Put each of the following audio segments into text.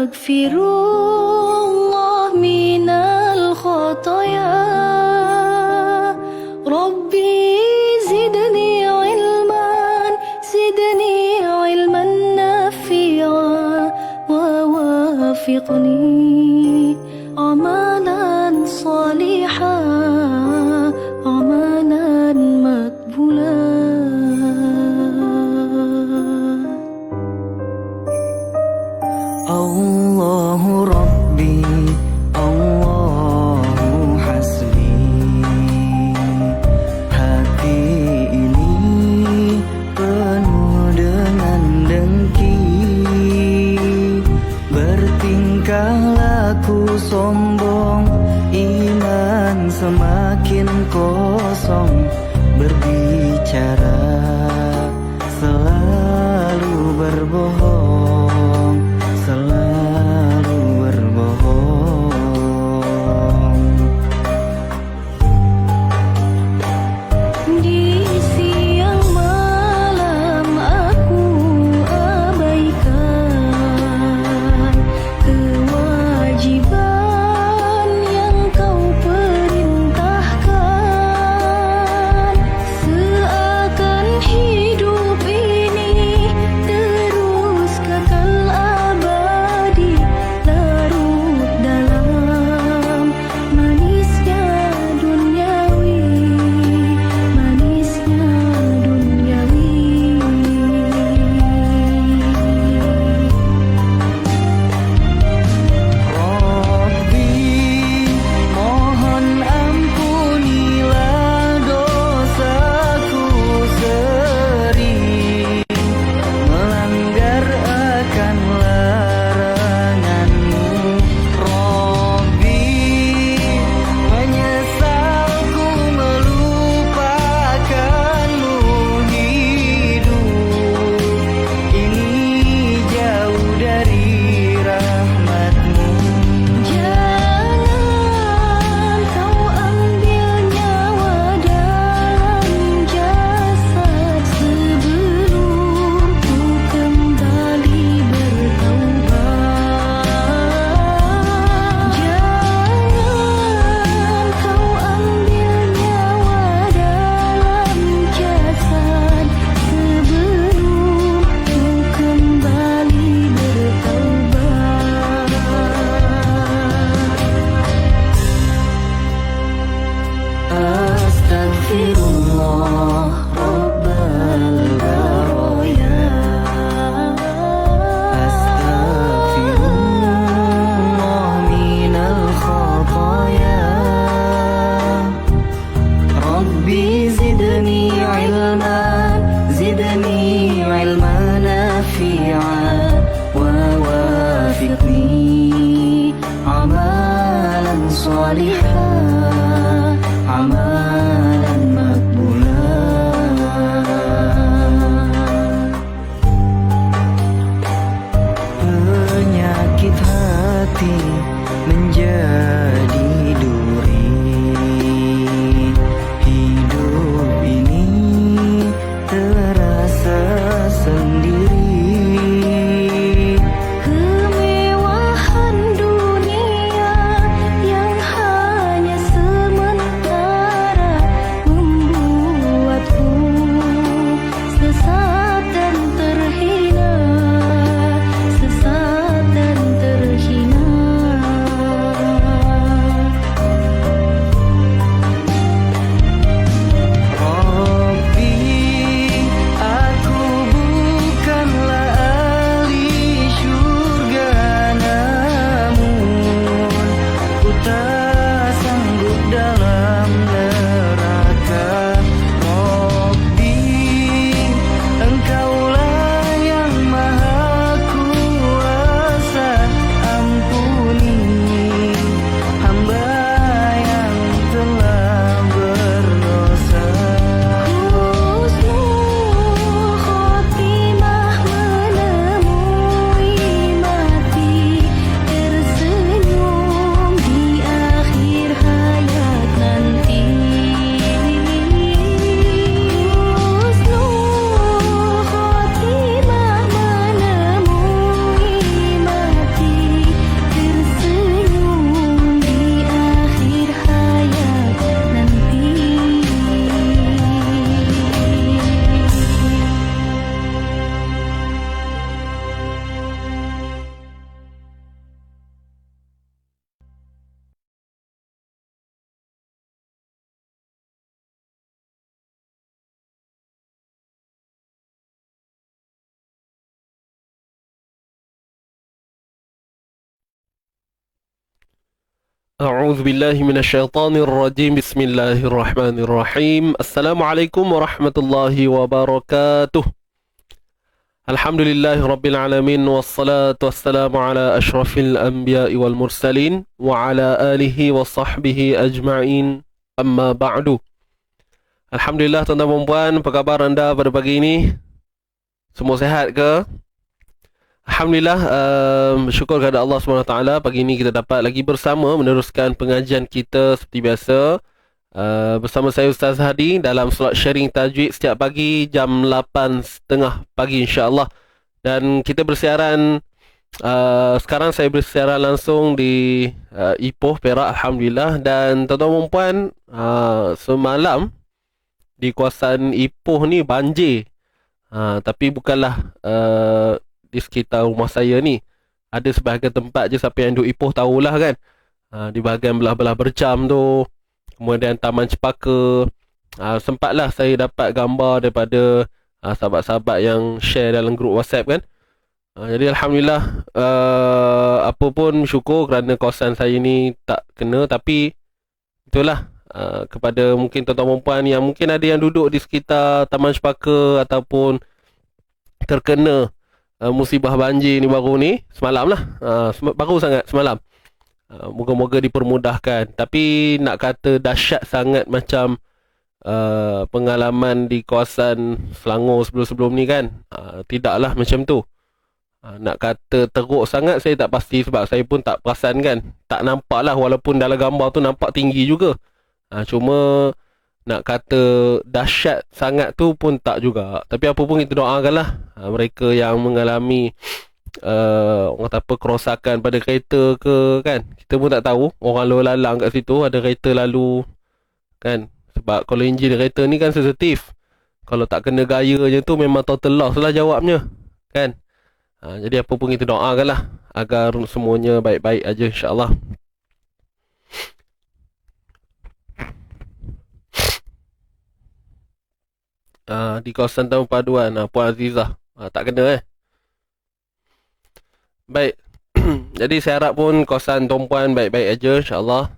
Astaghfirullah minal khotoya. Rabbi zidni ilman nafi'a wa wafiqni amalan salihah, amalan makbulah. Allahu Rabbi, Allahu hasbi. Hati ini penuh dengan dengki, bertingkah laku sombong, iman semakin kosong, berbicara selalu berbohong, selalu berbohong. Di siang malam aku abaikan kewajiban yang kau perintahkan, seakan hidup ini terus kekal abadi, larut dalam manisnya duniawi, manisnya duniawi. Rabbi, mohon ampunilah dosaku sering, melanggar akan laranganmu. Rabbi, menyesalku melupakanmu, hidup ini jauh dari rahmatmu. Jangan kau ambil nyawa dalam jasad sebelum ku kembali bertaubat. Jangan kau ambil nyawa dalam jasad sebelum ku kembali bertaubat. Astaghfirullah Rabbal Baraya. Astaghfirullah minal khotoya. Rabbi zidni ilman nafi'a wa wafiqni amalan salihah, amalan makbulah. Penyakit hati menjadi duri, hidup ini terasa sendiri. Kemewahan dunia yang hanya sementara membuatku sesat dan terhina, sesat dan terhina. أعوذ بالله من الشيطان الرجيم بسم الله الرحمن الرحيم السلام عليكم ورحمة الله وبركاته الحمد لله رب العالمين والصلاة والسلام على أشرف الأنبياء والمرسلين وعلى آله وصحبه أجمعين أما بعد. Alhamdulillah tuan-tuan dan puan, apa khabar anda pada pagi ini? Semua sihat ke? Alhamdulillah, bersyukur kepada Allah SWT. Pagi ini kita dapat lagi bersama meneruskan pengajian kita seperti biasa, bersama saya Ustaz Hadi dalam slot sharing tajwid setiap pagi jam 8.30 pagi insya-Allah. Dan kita bersiaran, sekarang saya bersiaran langsung di Ipoh, Perak, Alhamdulillah. Dan tuan-tuan dan puan, semalam di kawasan Ipoh ni banjir, tapi bukanlah di sekitar rumah saya ni. Ada sebahagian tempat je, siapa yang duduk Ipoh tahulah kan. Di bahagian belah-belah Berjam tu, kemudian Taman Cepaka. Sempatlah saya dapat gambar daripada sahabat-sahabat yang share dalam grup WhatsApp kan. Jadi Alhamdulillah, apa pun syukur kerana kawasan saya ni tak kena. Tapi itulah, kepada mungkin tuan-tuan dan puan yang mungkin ada yang duduk di sekitar Taman Cepaka ataupun terkena musibah banjir ni baru ni, semalam lah, baru sangat semalam. Moga-moga dipermudahkan. Tapi nak kata dahsyat sangat macam pengalaman di kawasan Selangor sebelum-sebelum ni kan, tidaklah macam tu. Nak kata teruk sangat, saya tak pasti sebab saya pun tak perasan kan. Tak nampak lah, walaupun dalam gambar tu nampak tinggi juga. Cuma nak kata dahsyat sangat tu pun tak juga. Tapi apa pun kita doakanlah mereka yang mengalami orang kata apa, kerosakan pada kereta ke kan. Kita pun tak tahu, orang lalu lalang kat situ, ada kereta lalu kan. Sebab kalau enjin kereta ni kan sensitif. Kalau tak kena gaya je tu memang total loss lah jawabnya kan. Jadi apa pun kita doakanlah agar semuanya baik-baik aja insya-Allah. Di kawasan Taman Paduan, Puan Azizah, tak kena baik. Jadi saya harap pun kawasan Tumpuan baik-baik aja insya-Allah.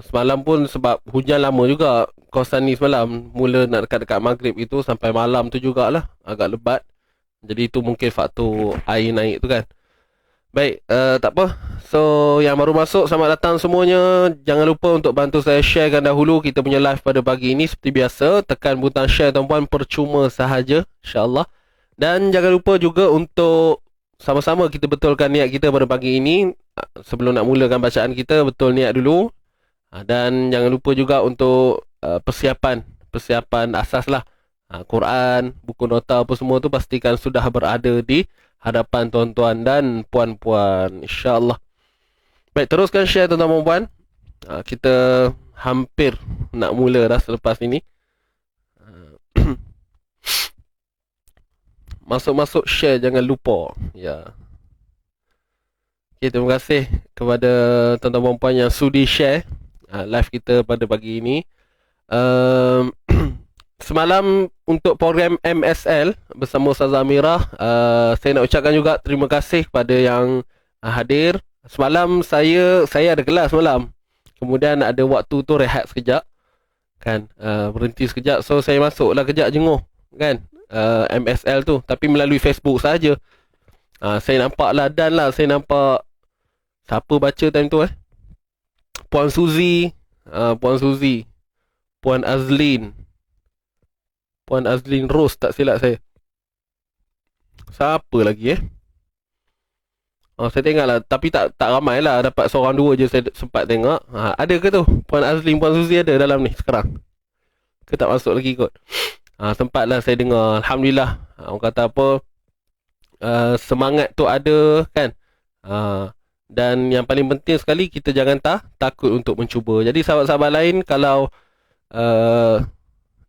Semalam pun sebab hujan lama juga kawasan ni semalam, mula nak dekat-dekat maghrib itu sampai malam tu jugalah agak lebat. Jadi itu mungkin faktor air naik tu kan. Baik, tak apa. So yang baru masuk, selamat datang semuanya. Jangan lupa untuk bantu saya sharekan dahulu kita punya live pada pagi ini. Seperti biasa, tekan butang share tuan-puan, percuma sahaja insya-Allah. Dan jangan lupa juga untuk sama-sama kita betulkan niat kita pada pagi ini. Sebelum nak mulakan bacaan kita, betul niat dulu. Dan jangan lupa juga untuk persiapan asas lah. Quran, buku nota apa semua tu pastikan sudah berada di hadapan tuan-tuan dan puan-puan insya-Allah. Baik, teruskan share tuan-tuan dan puan. Kita hampir nak mula dah selepas ini. Masuk-masuk share jangan lupa ya. Okay, terima kasih kepada tuan-tuan dan puan yang sudi share live kita pada pagi ini. Semalam untuk program MSL bersama Ustazah Amirah, saya nak ucapkan juga terima kasih kepada yang hadir. Semalam saya ada kelas malam. Kemudian ada waktu tu rehat sekejap kan, berhenti sekejap. So saya masuklah kejap jenguk kan, MSL tu, tapi melalui Facebook saja. Saya nampak ladan lah, saya nampak siapa baca time tu Puan Suzy, Puan Azlin Rose, tak silap saya. Siapa lagi saya tengok lah, tapi tak ramai lah, dapat seorang dua je saya sempat tengok. Ada ke tu Puan Azlin, Puan Suzy ada dalam ni sekarang ke tak masuk lagi kot? Sempatlah saya dengar. Alhamdulillah, orang kata apa, semangat tu ada kan. Dan yang paling penting sekali, kita jangan takut untuk mencuba. Jadi sahabat-sahabat lain, kalau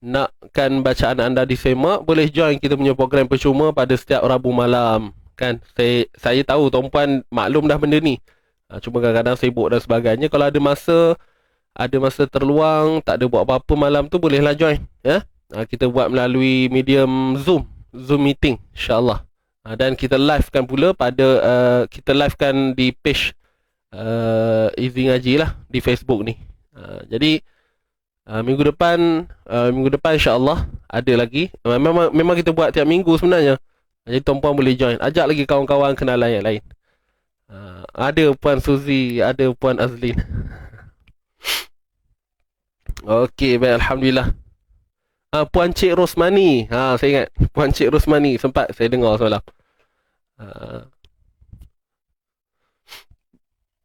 nakkan bacaan anda disemak, boleh join kita punya program percuma pada setiap Rabu malam kan. Saya tahu tuan-puan maklum dah benda ni, cuma kadang-kadang sibuk dan sebagainya. Kalau ada masa terluang, tak ada buat apa-apa malam tu, bolehlah join ya. Kita buat melalui medium Zoom meeting insya-Allah. Dan kita livekan pula pada kita livekan di page easy ngaji lah di Facebook ni. Jadi minggu depan insya-Allah ada lagi. Memang kita buat tiap minggu sebenarnya. Jadi tuan-puan boleh join. Ajak lagi kawan-kawan kenalan yang lain. Ada Puan Suzy, ada Puan Azlin. Okey, baik, alhamdulillah. Puan Cik Rosmani. Saya ingat Puan Cik Rosmani sempat saya dengar semalam.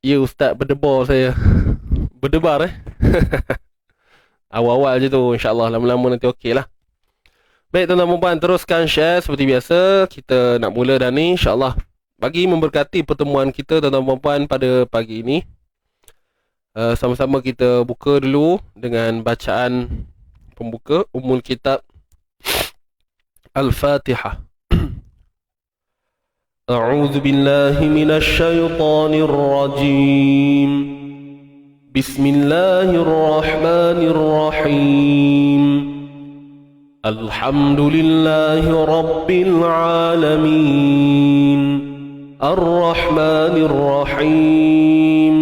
Ya, Ustaz berdebar saya. Berdebar awal-awal je tu, insya-Allah lama-lama nanti okey lah. Baik tuan-tuan dan puan, teruskan share seperti biasa. Kita nak mula dah ni, insya-Allah. Bagi memberkati pertemuan kita tuan-tuan dan puan pada pagi ini. Sama-sama kita buka dulu dengan bacaan pembuka Ummul Kitab Al-Fatihah. A'udzu billahi minasy syaithanir rajim. Bismillahirrahmanirrahim. Alhamdulillahi rabbil alamin. Ar-Rahmanir Rahim.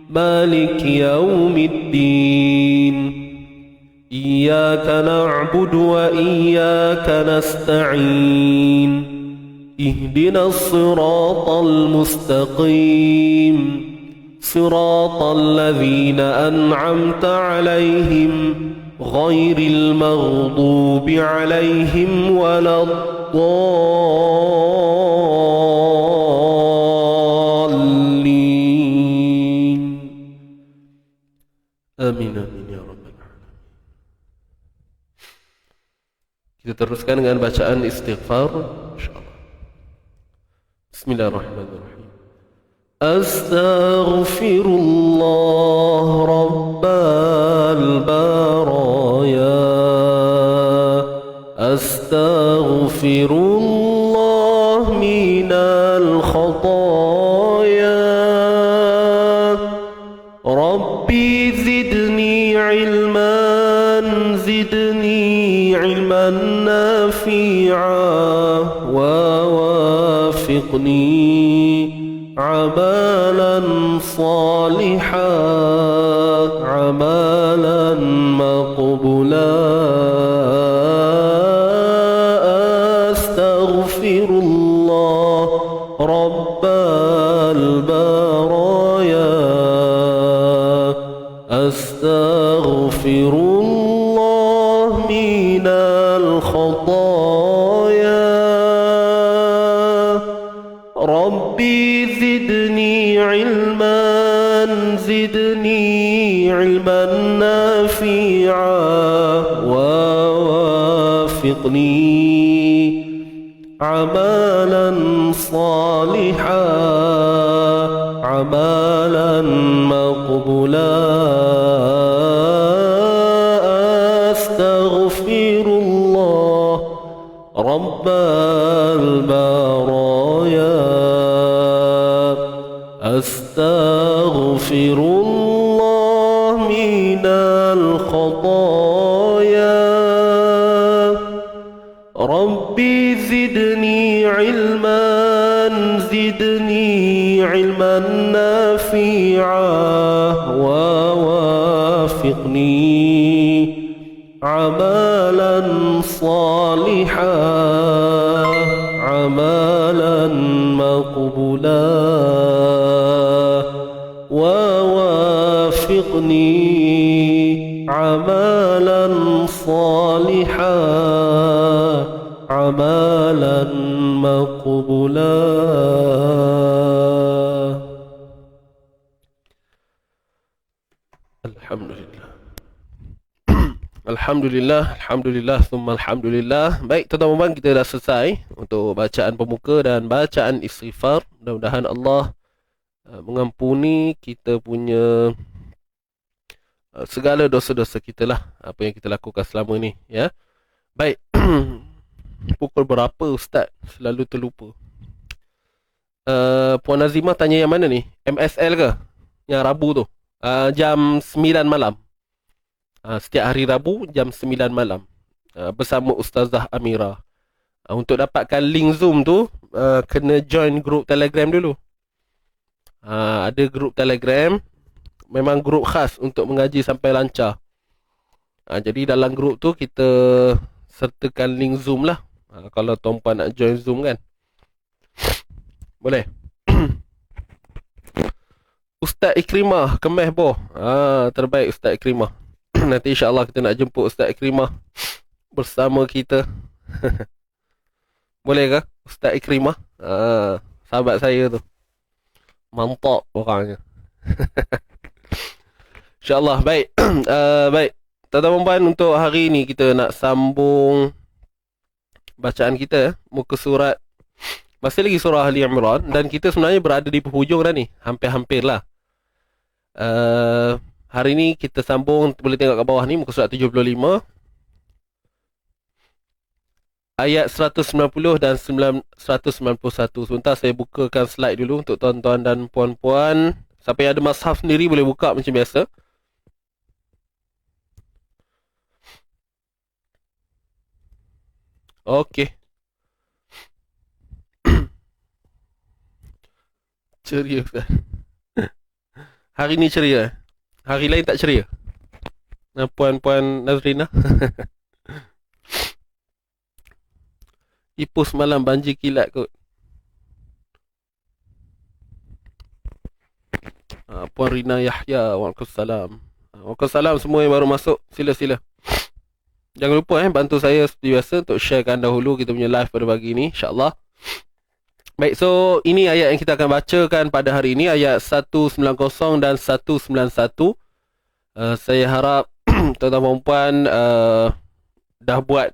Maliki yaumiddin. Iyyaka na'budu wa iyyaka nasta'in. Ihdinas siratal mustaqim. Siratal ladzina an'amta 'alaihim ghairil maghdubi 'alaihim waladdallin. Amin amin ya rabbal alamin. Kita teruskan dengan bacaan istighfar insyaallah. Bismillahirrahmanirrahim. Astaghfirullah rabbal baraya. Astaghfirullah minal khataya. Rabbi zidni ilman, zidni ilman nafi'a wa wafiqni amalan salihan, amalan maqbula. Astaghfirullah rabbal baraya. Astaghfirullah minal khataya. Rabbi zidni ilman, zidni ilman nafi'a wa wafiqni amalan salihan, amalan maqbula. Astaghfirullah rabbal baraya. Astaghfirullah minal khataya. Rabbi zidni ilman, zidni ilman nafi'a wa wafiqni amalan salihan, amalan maqbula. ووافقني عمالا صالحا عمالا مقبولا. Alhamdulillah. Alhamdulillah, summa alhamdulillah. Baik tuan-tuan, kita dah selesai untuk bacaan pembuka dan bacaan istighfar. Mudah-mudahan Allah mengampuni kita punya segala dosa-dosa kita lah, apa yang kita lakukan selama ni, ya. Baik. Pukul berapa Ustaz? Selalu terlupa. Puan Nazimah tanya yang mana ni? MSL ke? Yang Rabu tu. Jam 9 malam. Setiap hari Rabu jam 9 malam. Bersama Ustazah Amira. Untuk dapatkan link Zoom tu, kena join grup Telegram dulu. Ada grup Telegram, memang grup khas untuk mengaji sampai lancar. Jadi dalam grup tu kita sertakan link Zoom lah. Kalau tuan-puan nak join Zoom kan, boleh. Ustaz Ikrimah Kemeh boh. Terbaik Ustaz Ikrimah. Nanti insya-Allah kita nak jemput Ustaz Ikrimah bersama kita. Boleh ke Ustaz Ikrimah? Sahabat saya tu. Mantap orangnya. InsyaAllah. Baik. Baik. Tuan-tuan, untuk hari ni kita nak sambung bacaan kita, muka surat, masih lagi surah Ali Imran, dan kita sebenarnya berada di penghujung dah ni. Hampir-hampir lah. Hari ni kita sambung, boleh tengok kat bawah ni, muka surat 75, ayat 190 dan 191. Sebentar saya bukakan slide dulu untuk tuan-tuan dan puan-puan. Siapa yang ada mushaf sendiri boleh buka macam biasa. Okey. Ceria Ustaz. Hari ni ceria. Hari lain tak ceria. Puan-puan Nazrina. Ipoh semalam banjir kilat kot. Puan Rina Yahya, waalaikumsalam. Waalaikumsalam semua yang baru masuk. Sila-sila. Jangan lupa bantu saya seperti biasa untuk sharekan dahulu kita punya live pada pagi ni, insya-Allah. Baik, so ini ayat yang kita akan bacakan pada hari ini, ayat 190 dan 191. Saya harap tuan-tuan puan dah buat,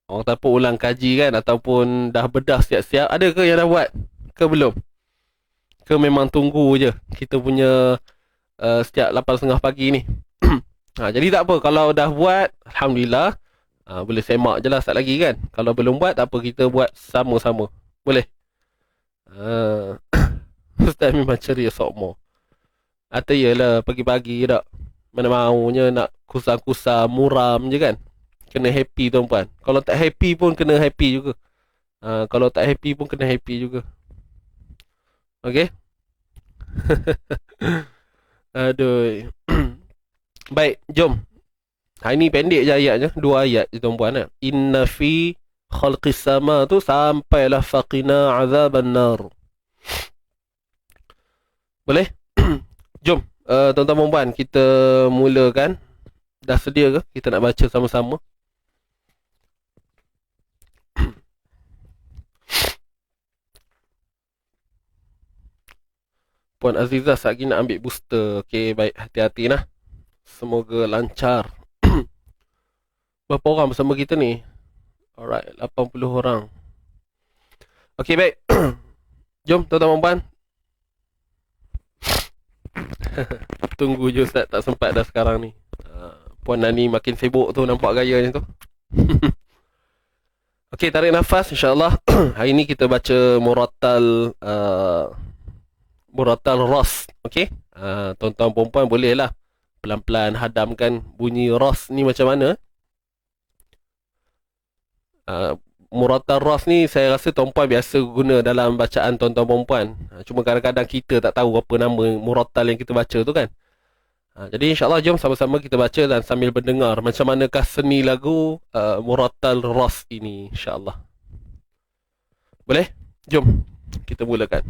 orang kata apa, ulang kaji kan, ataupun dah bedah siap-siap. Ada ke yang dah buat ke belum? Ke memang tunggu je kita punya setiap 8.30 pagi ni? Jadi tak apa, kalau dah buat, Alhamdulillah, boleh semak je lah sekejap lagi kan. Kalau belum buat, tak apa, kita buat sama-sama. Boleh? Ustaz memang ceria sokmo. Atau iyalah, pagi-pagi tak, mana maunya nak kusam-kusam, muram je kan. Kena happy tuan-puan. Kalau tak happy pun kena happy juga. Kalau tak happy pun kena happy juga. Okay? Aduh. Baik, jom. Hari ni pendek je ayatnya, 2 ayat je tuan-puan. Inna fi khalqis sama tu sampailah faqina azaban nar. Boleh? Jom, tuan-tuan puan, kita mulakan. Dah sedia ke kita nak baca sama-sama? Puan Azizah sekejap lagi nak ambil booster. Okey, baik, hati-hati lah. Semoga lancar. Berapa orang bersama kita ni? Alright, 80 orang. Okey, baik. Jom tuan-tuan puan. Tunggu je Ustaz, tak sempat dah sekarang ni. Puan Nani makin sibuk tu, nampak gaya macam tu. Okey, tarik nafas insya-Allah. Hari ni kita baca Murattal Murattal Ras. Okey. Tuan-tuan perempuan boleh lah pelan-pelan hadamkan bunyi Ras ni macam mana. Murattal Ras ni saya rasa tuan-puan biasa guna dalam bacaan tuan-tuan perempuan. Cuma kadang-kadang kita tak tahu apa nama Murattal yang kita baca tu kan. Jadi insya-Allah jom sama-sama kita baca dan sambil mendengar macam manakah seni lagu Murattal Ras ini, insya-Allah. Boleh? Jom kita mulakan.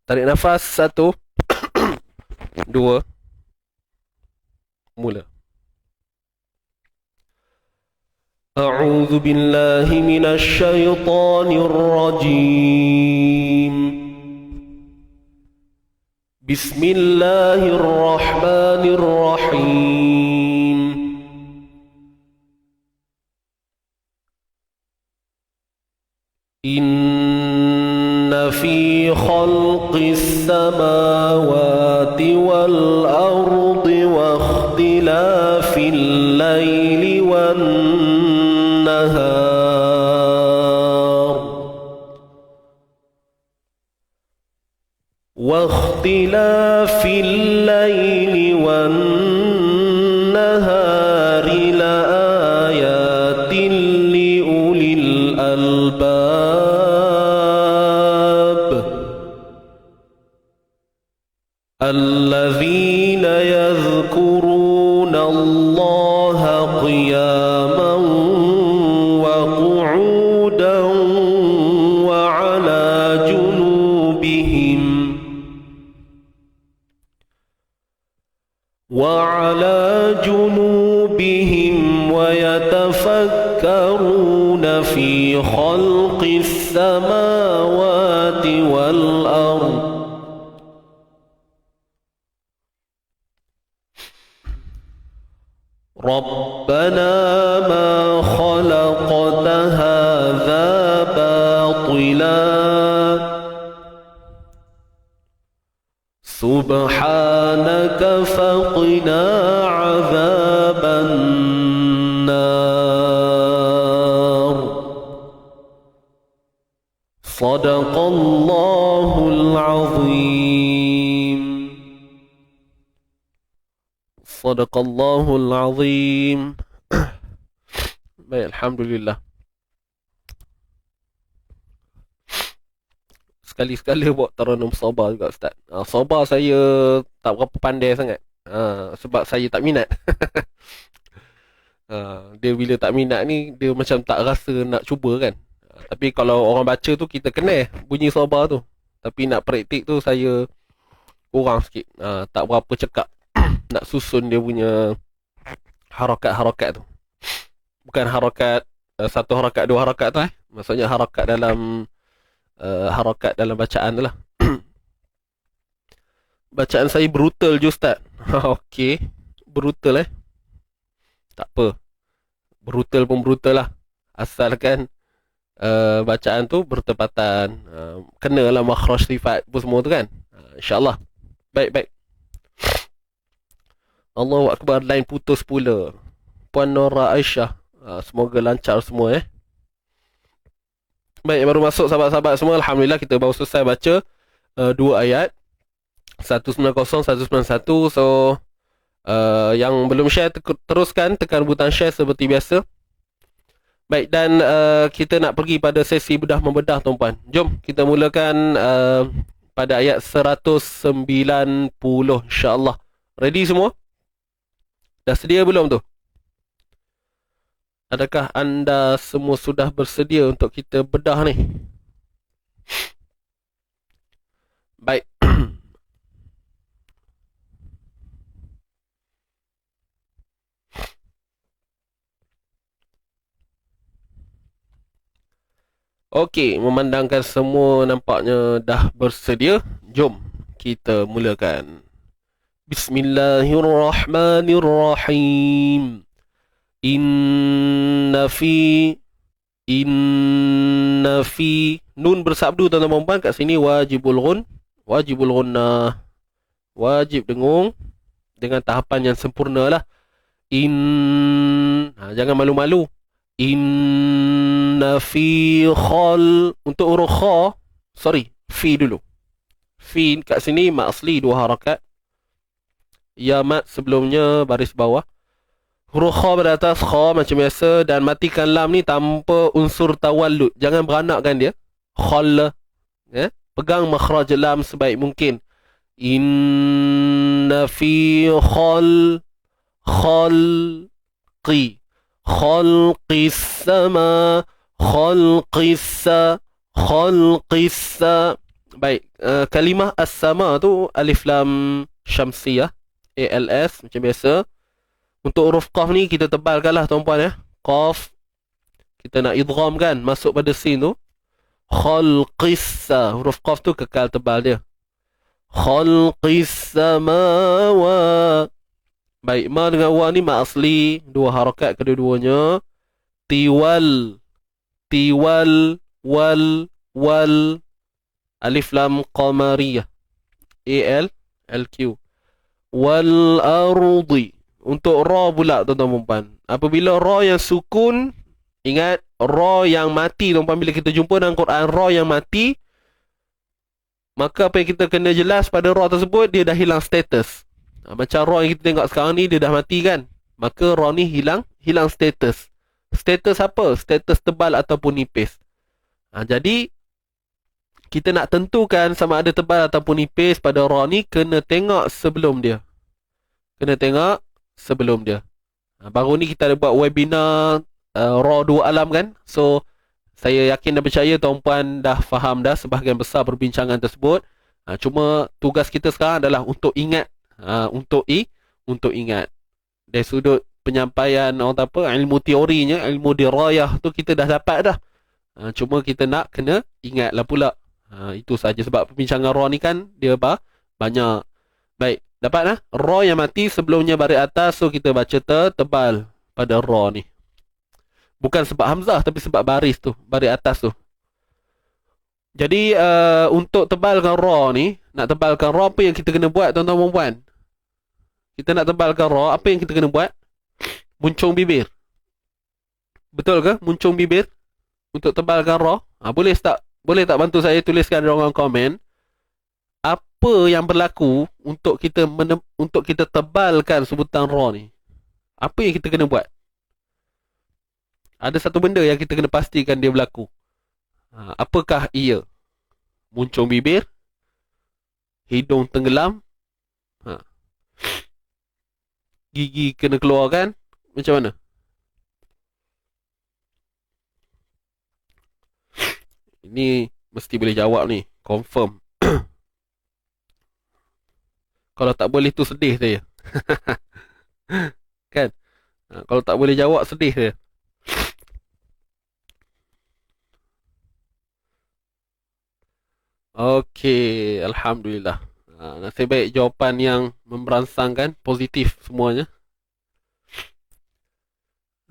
Tarik nafas, 1 2 mula. A'udzu billahi minasy syaithanir rajim. Bismillahirrahmanirrahim. Inna fi khalqis samawati wal ardi wa ikhtilafil laili wan nahar wa ikhtilafil laili wan nahari la ayatin li ulil albab. الذين يذكرون الله قياما وقعودا وعلى جنوبهم ويتفكرون في خلق السماوات والأرض ربنا ما خلقت هذا باطلا سبحانك فقنا عذاب النار صدق الله العظيم صدق الله العظيم. Baik, alhamdulillah. Sekali-sekala buat taranum sabar juga Ustaz. Sabar saya tak berapa pandai sangat. Sebab saya tak minat. Dia bila tak minat ni, dia macam tak rasa nak cuba kan. Tapi kalau orang baca tu, kita kenal bunyi sabar tu. Tapi nak praktik tu saya kurang sikit. Tak berapa cekap nak susun dia punya harakat-harakat tu. Bukan harakat satu harakat, dua harakat tu maksudnya harakat dalam bacaan tu lah. Bacaan saya brutal je Ustaz. Okey, brutal tak apa, brutal pun brutal lah, asalkan bacaan tu bertepatan, kenalah makhraj sifat pun semua tu kan. InsyaAllah. Baik. Allahu Akbar, line putus pula. Puan Nora Aisyah, semoga lancar semua Baik, baru masuk sahabat-sahabat semua. Alhamdulillah, kita baru selesai baca 2 ayat 190, 191. So yang belum share, teruskan tekan butang share seperti biasa. Baik, dan kita nak pergi pada sesi bedah membedah tuan-puan. Jom kita mulakan pada ayat 190 insya-Allah. Ready semua? Dah sedia belum tu? Adakah anda semua sudah bersedia untuk kita bedah ni? Baik. Okey, memandangkan semua nampaknya dah bersedia, jom kita mulakan. Bismillahirrahmanirrahim. Inna fi nun bersabdu tuan-tuan puan kat sini wajibul gunnah, wajib dengung dengan tahapan yang sempurna lah. Jangan malu-malu. Inna fi khal, untuk huruf kha, fi dulu. Fi kat sini mat asli 2 harakat. Ya mat sebelumnya baris bawah. Huruf kha pada atas, kha macam biasa, dan matikan lam ni tanpa unsur tawallud. Jangan beranakkan dia. Khal. Pegang makhraj lam sebaik mungkin. Inna fi khalqi sama khalqis. Baik, kalimah as-sama tu alif lam syamsiyah, ALS macam biasa. Untuk huruf qaf ni kita tebalkanlah tuan-puan Qaf kita nak idgham kan, masuk pada sin tu. Khalqis, huruf qaf tu kekal tebal dia. Khalqis samawat. Baik, ma dengan wa ni mat asli 2 harakat kedua-duanya. Tiwal wal alif lam qamariyah, ALQ. Wal ardi. Untuk ra pula tuan-tuan puan, apabila ra yang sukun, ingat ra yang mati tuan-tuan, bila kita jumpa dalam Quran ra yang mati, maka apa yang kita kena jelas pada ra tersebut, dia dah hilang status. Macam ra yang kita tengok sekarang ni, dia dah mati kan, maka ra ni hilang status. Status apa? Status tebal ataupun nipis. Jadi kita nak tentukan sama ada tebal ataupun nipis pada ra ni, kena tengok sebelum dia. Baru ni kita ada buat webinar ra dua alam kan. So saya yakin dan percaya tuan-puan dah faham dah sebahagian besar perbincangan tersebut. Cuma tugas kita sekarang adalah untuk ingat, untuk ingat. Dari sudut penyampaian orang apa, ilmu teorinya, ilmu dirayah tu kita dah dapat dah. Cuma kita nak kena ingatlah pula. Itu saja, sebab perbincangan ra ni kan dia banyak. Baik, dapat lah. Ra yang mati sebelumnya baris atas, so kita baca tebal pada ra ni. Bukan sebab hamzah tapi sebab baris tu, baris atas tu. Jadi untuk tebalkan ra ni, nak tebalkan ra, apa yang kita kena buat tuan-tuan dan puan? Kita nak tebalkan ra, apa yang kita kena buat? Muncung bibir. Betul ke? Muncung bibir untuk tebalkan ra. Boleh tak bantu saya tuliskan di ruangan komen apa yang berlaku untuk kita tebalkan sebutan ra ni? Apa yang kita kena buat? Ada satu benda yang kita kena pastikan dia berlaku. Apakah ia? Muncung bibir, hidung tenggelam, gigi kena keluarkan, macam mana? Ini mesti boleh jawab ni, confirm. Kalau tak boleh tu sedih saya. Kan? Kalau tak boleh jawab sedih saya. Okey, alhamdulillah. Nasib baik jawapan yang memberansangkan, positif semuanya.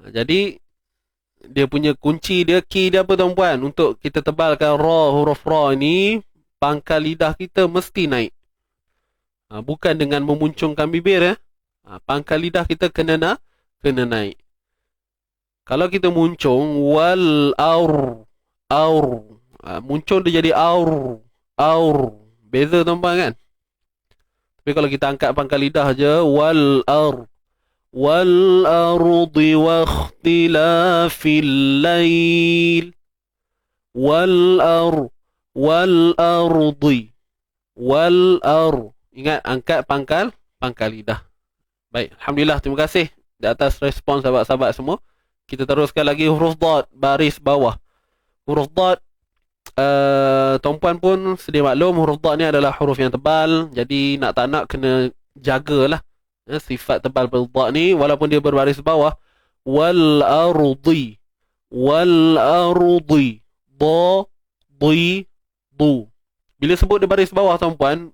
Jadi dia punya kunci dia, key dia apa tuan-puan? Untuk kita tebalkan ra, huruf ra ni, pangkal lidah kita mesti naik. Bukan dengan memuncungkan bibir ya. Pangkal lidah kita kena naik. Kalau kita muncung wal aur, muncung dia jadi aur. Beza tuan-puan kan? Tapi kalau kita angkat pangkal lidah je, wal ardi wa ikhtilafil lail, wal ardi. Ingat, angkat pangkal lidah. Baik, alhamdulillah, terima kasih di atas respon sahabat-sahabat semua. Kita teruskan lagi huruf dad, baris bawah. Huruf dad, tuan-puan pun sedia maklum, huruf dad ni adalah huruf yang tebal. Jadi nak tak nak kena jagalah sifat tebal pada dad ni, walaupun dia berbaris bawah. Wal ardi, da, di, du. Bila sebut dia baris bawah tuan-puan,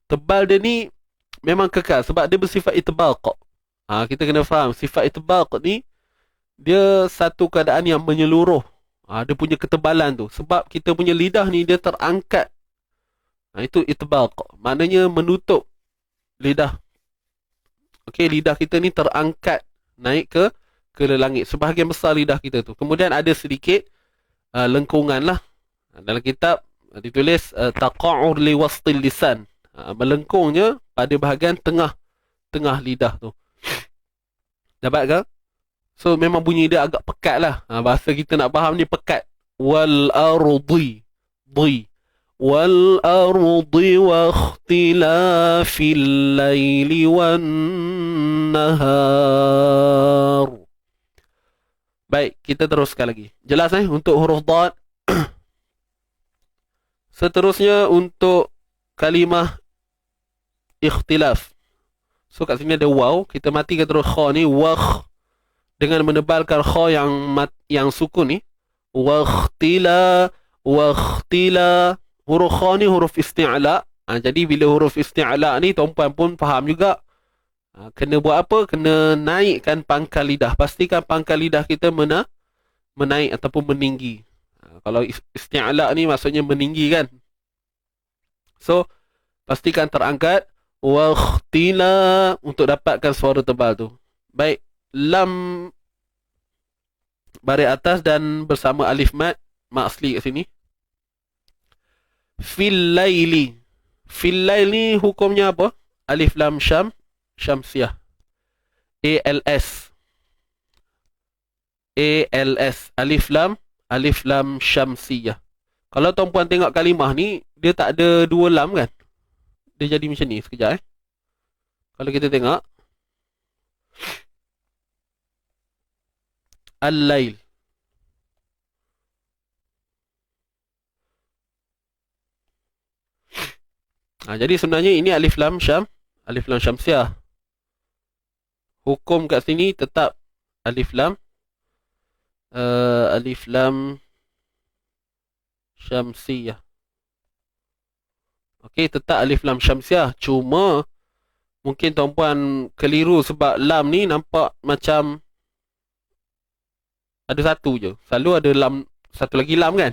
tebal dia ni memang kekal sebab dia bersifat itbaq. Kita kena faham sifat itbaq ni dia satu keadaan yang menyeluruh. Dia punya ketebalan tu, sebab kita punya lidah ni dia terangkat. Itu itbaq, maknanya menutup lidah. Okey, lidah kita ni terangkat naik ke langit, sebahagian besar lidah kita tu. Kemudian ada sedikit lengkungan lah. Dalam kitab ditulis taqa'ur li wastil lisan, melengkungnya pada bahagian tengah lidah tu. Dapat ke? So memang bunyi dia agak pekat lah. Bahasa kita nak faham ni pekat. Wal ardi, wal ardi wa ikhtilafil laili wan nahar. Baik, kita teruskan lagi. Jelas untuk huruf dad. Seterusnya untuk kalimah ikhtilaf. So kat sini ada waw, kita matikan terus kha ni, wakh, dengan menebalkan kha yang sukun ni. Wakhtila. Huruf kha ni huruf isti'la. Jadi bila huruf isti'la ni tuan-puan pun faham juga. Kena buat apa? Kena naikkan pangkal lidah. Pastikan pangkal lidah kita menaik ataupun meninggi. Kalau isti'la ni maksudnya meninggi kan. So pastikan terangkat wakhtila untuk dapatkan suara tebal tu. Baik, lam baris atas dan bersama alif mat asli kat sini. Fil laili. Fil laili hukumnya apa? Alif lam syamsiah. ALS. Alif lam syamsiah. Kalau tuan-puan tengok kalimah ni, dia tak ada dua lam kan? Dia jadi macam ni. Sekejap Kalau kita tengok Al-Lail. Jadi sebenarnya ini alif lam syam, alif lam syamsiah. Hukum kat sini tetap alif lam syamsiah. Okey, tetap alif lam syamsiah. Cuma mungkin tuan-puan keliru sebab lam ni nampak macam ada satu je. Selalu ada lam, satu lagi lam kan?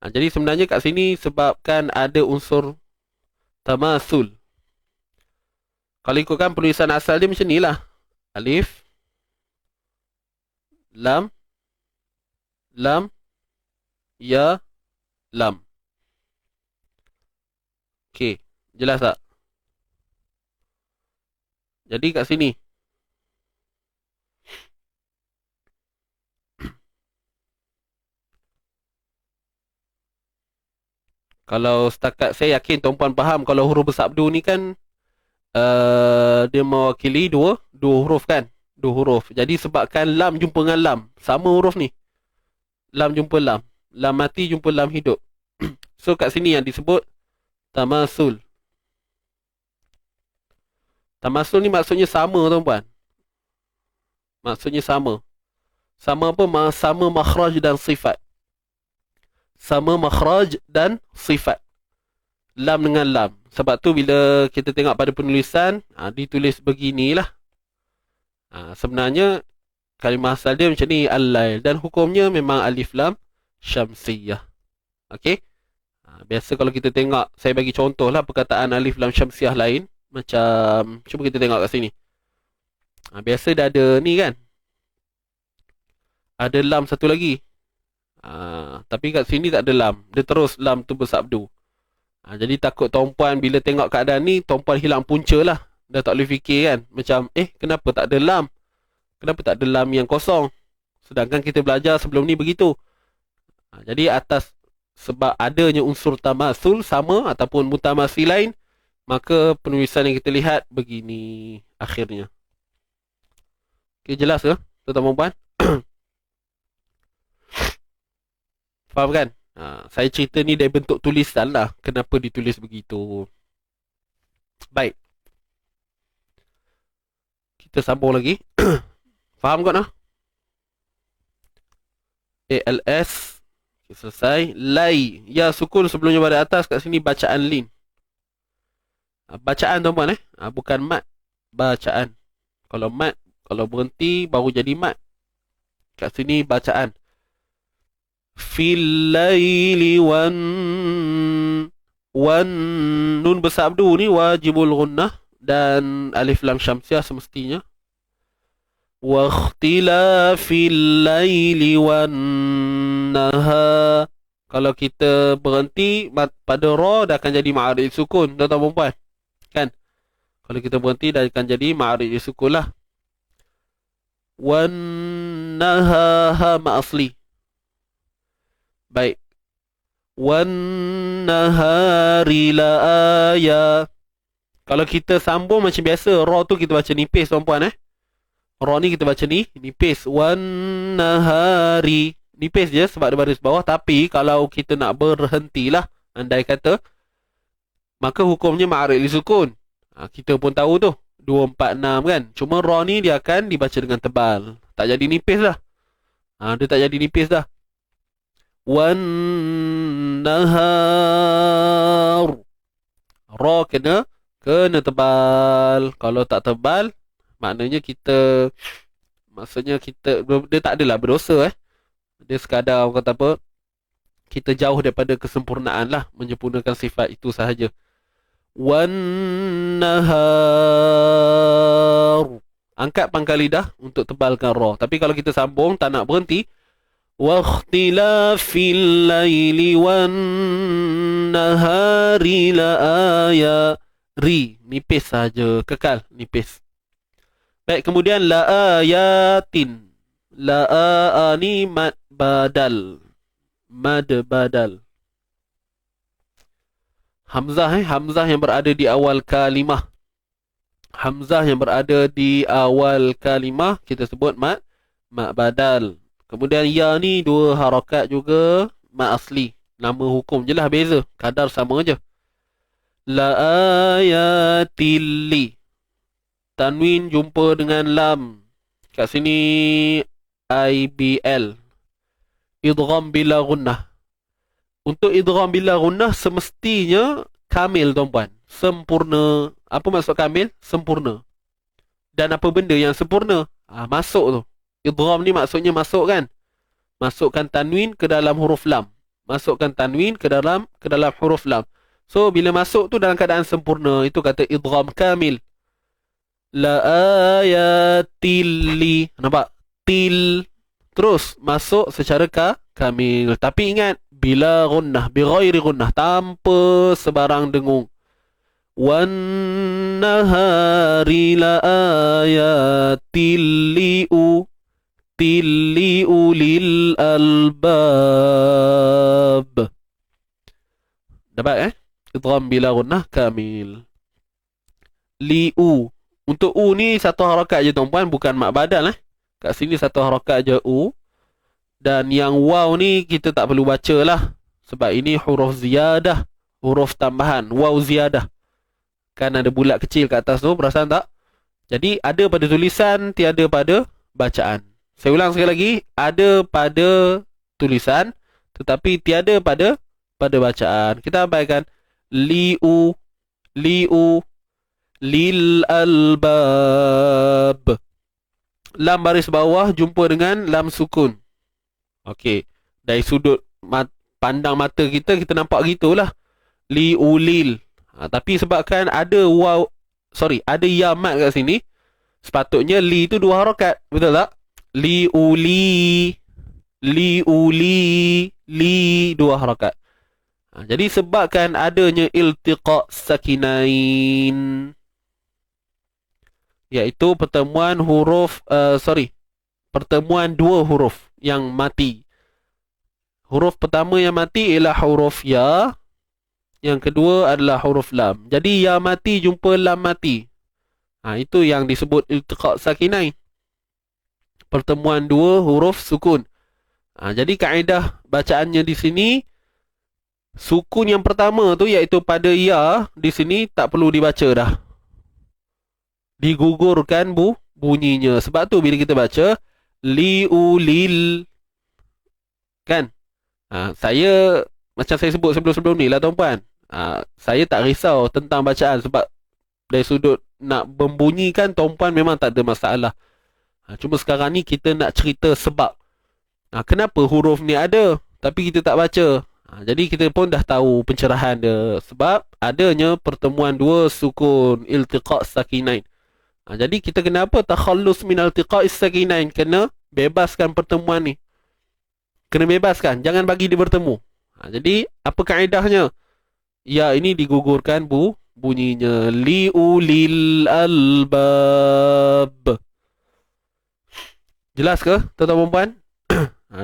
Jadi sebenarnya kat sini sebabkan ada unsur tamasul. Kalau ikutkan penulisan asal dia macam ni lah. Alif, lam, lam, ya, lam. Okey, jelas tak? Jadi kat sini kalau setakat saya yakin tuan-puan faham kalau huruf bersabdu ni kan dia mewakili dua huruf kan? Dua huruf. Jadi sebabkan lam jumpa dengan lam, sama huruf ni. Lam jumpa lam. Lam mati jumpa lam hidup. So kat sini yang disebut tamasul. Tamasul ni maksudnya sama tuan-puan. Maksudnya sama. Sama apa? Sama makhraj dan sifat. Sama makhraj dan sifat. Lam dengan lam. Sebab tu bila kita tengok pada penulisan, ditulis beginilah. Sebenarnya kalimah asal dia macam ni, al-lail. Dan hukumnya memang alif lam syamsiyah. Okey? Biasa kalau kita tengok, saya bagi contoh lah perkataan alif lam syamsiyah lain. Macam, cuba kita tengok kat sini. Biasa dah ada ni kan? Ada lam satu lagi. Tapi kat sini tak ada lam. Dia terus lam tu bersabdu. Jadi takut tuan-puan bila tengok keadaan ni, tuan-puan hilang punca lah. Dah tak boleh fikir kan. Macam, kenapa tak ada lam? Kenapa tak ada lam yang kosong? Sedangkan kita belajar sebelum ni begitu. Jadi atas sebab adanya unsur tamasul sama ataupun mutamasi lain, maka penulisan yang kita lihat begini akhirnya. Okay, jelas ke tuan-tuan? Faham kan? Saya cerita ni dari bentuk tulisan lah. Kenapa ditulis begitu. Baik. Kita sambung lagi. Faham kot lah? ALS. Okay, selesai. Lai. Ya, sukun sebelumnya pada atas. Kat sini bacaan lin. Bacaan tuan-puan bukan mat. Bacaan. Kalau mat, kalau berhenti baru jadi mat. Kat sini bacaan. Fil laili wan nun bersabdu ni wajibul gunnah dan alif lam syamsiah semestinya. Wa ikhtilafil laili wan nahar. Kalau kita berhenti pada ra dah akan jadi ma'arij sukun, tuan-tuan puan. Kan? Kalau kita berhenti dah akan jadi ma'arij sukun lah. Wan naha ma asli. Baik. Wan nahari la aya. Kalau kita sambung macam biasa, ra tu kita baca nipis tuan-puan Ra ni kita baca nipis. Wan nahari. Nipis je sebab ada baris bawah. Tapi kalau kita nak berhentilah, andai kata, maka hukumnya ma'arij sukun. Kita pun tahu tu 246 kan. Cuma ra ni dia akan dibaca dengan tebal. Tak jadi nipis dah. Dia tak jadi nipis dah. Wan nahar. Ra kena tebal. Kalau tak tebal, maknanya kita, maksudnya kita, dia tak adalah berdosa Dia sekadar orang kata apa, kita jauh daripada kesempurnaan lah, menyempurnakan sifat itu sahaja. Wan nahar. Angkat pangkal lidah untuk tebalkan ra. Tapi kalau kita sambung tak nak berhenti, wa ikhtilafil laili wan nahari la aya. Ri nipis saja, kekal nipis. Baik, kemudian la ayatin. La ni mad badal. Mad badal. Hamzah yang berada di awal kalimah. Hamzah yang berada di awal kalimah kita sebut mat badal. Kemudian ya ni dua harakat juga, mat asli. Nama hukum je lah beza, kadar sama je. La ayatil li. Tanwin jumpa dengan lam. Kat sini IBL. Idgham bila gunnah. Untuk idgham bila gunnah semestinya kamil tuan-puan. Sempurna. Apa maksud kamil? Sempurna. Dan apa benda yang sempurna? Masuk tu. Idgham ni maksudnya masuk kan? Masukkan tanwin ke dalam huruf lam. Masukkan tanwin ke dalam huruf lam. So bila masuk tu dalam keadaan sempurna, itu kata idgham kamil. La ayatil li. Nampak? Til. Terus masuk secara kamil. Tapi ingat, bila gunnah, bi ghairi gunnah, tanpa sebarang dengung. Wan nahari la ayatil li'u tilli'u lil albab. Dapat idgham bila gunnah kamil. Li'u. Untuk u ni satu harakat je tuan-puan, bukan mat badal Kat sini satu harakat je u. Dan yang waw ni kita tak perlu baca lah, sebab ini huruf ziyadah, huruf tambahan, waw ziyadah. Kan ada bulat kecil kat atas tu, perasan tak? Jadi ada pada tulisan, tiada pada bacaan. Saya ulang sekali lagi, ada pada tulisan tetapi tiada pada bacaan. Kita abaikan li'u lil albab. Lam baris bawah jumpa dengan lam sukun. Okey, dari sudut pandang mata kita nampak gitulah. Liulil. Tapi sebabkan ada ada ya mat kat sini, sepatutnya li tu dua harakat, betul tak? Liuli dua harakat. Jadi sebabkan adanya iltiqa sakinain, iaitu pertemuan pertemuan dua huruf yang mati. Huruf pertama yang mati ialah huruf ya, yang kedua adalah huruf lam. Jadi ya mati jumpa lam mati. Itu yang disebut iltiqa sakinain, pertemuan dua huruf sukun. Jadi kaedah bacaannya di sini, sukun yang pertama tu iaitu pada ya di sini tak perlu dibaca dah. Digugurkan bunyinya. Sebab tu bila kita baca liulil kan? Saya macam saya sebut sebelum-sebelum ni lah tuan-puan. Saya tak risau tentang bacaan, sebab dari sudut nak membunyikan tuan-puan memang tak ada masalah. Cuma sekarang ni kita nak cerita sebab kenapa huruf ni ada tapi kita tak baca. Jadi kita pun dah tahu pencerahan dia, sebab adanya pertemuan dua sukun, iltiqa sakinain. Jadi kita kena apa? Takhallus min iltiqa sakinain. Kena bebaskan pertemuan ni. Kena bebaskan, jangan bagi dia bertemu. Jadi apa kaedahnya? Ya ini digugurkan bunyinya. Liulil albab. Jelas ke tuan-tuan puan?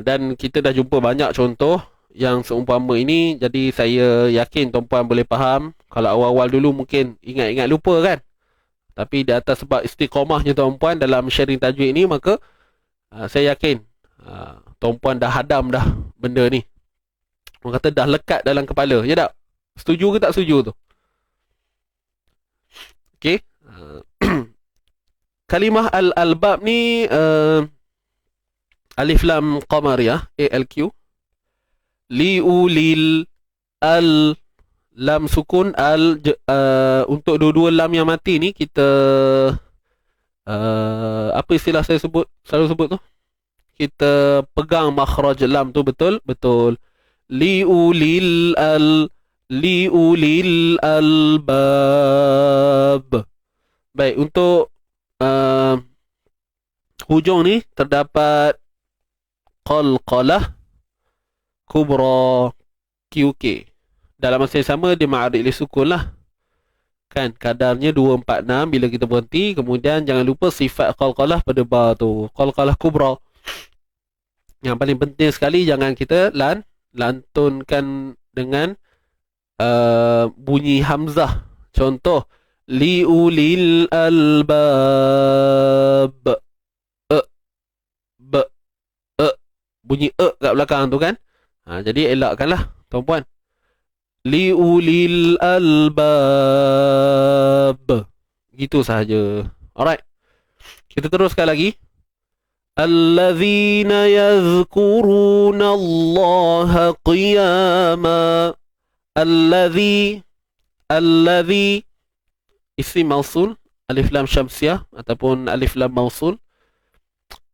Dan kita dah jumpa banyak contoh yang seumpama ini. Jadi saya yakin tuan-puan boleh faham. Kalau awal-awal dulu mungkin ingat-ingat lupa kan. Tapi di atas sebab istiqamahnya tuan-puan dalam sharing tajwid ini, maka saya yakin tuan-puan dah hadam dah benda ni. Orang kata dah lekat dalam kepala. Ya tak? Setuju ke tak setuju tu? Okey. Kalimah al-albab ni alif lam qamariyah, ALQ. Liulil al lam sukun al untuk dua-dua lam yang mati ni kita apa istilah saya selalu sebut tu? Kita pegang makhraj lam tu betul. Liulil albab. Baik, untuk hujung ni terdapat qalqalah kubra QK. Dalam masa yang sama dia ma'arid li sukun lah. Kan kadarnya 246 bila kita berhenti. Kemudian jangan lupa sifat qalqalah pada ba tu, qalqalah kubra. Yang paling penting sekali, jangan kita lantunkan dengan bunyi hamzah. Contoh, liulil albab. E, b, e. Bunyi kat belakang tu kan. Jadi elakkanlah tuan-puan. Liulil albab. Gitu sahaja. Alright. Kita teruskan lagi. Allazina yazkuruna Allah qiyama. Allazi isim mausul, alif lam syamsiah ataupun alif lam mausul.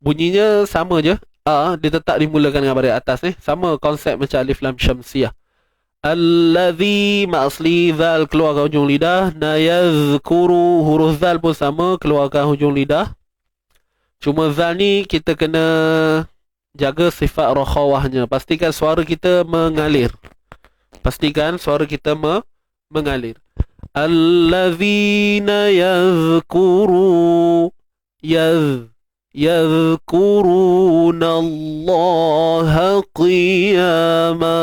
Bunyinya sama je. Dia tetap dimulakan dengan baris atas ni. Sama konsep macam alif lam syamsiah. Allazi asli zal keluarkan hujung lidah. Na yazkuru, huruf zal pun sama, keluarkan hujung lidah. Cuma zal ni kita kena jaga sifat rakhawahnya. Pastikan suara kita mengalir. Mengalir. Allazina yazkuruna Allah qiyama.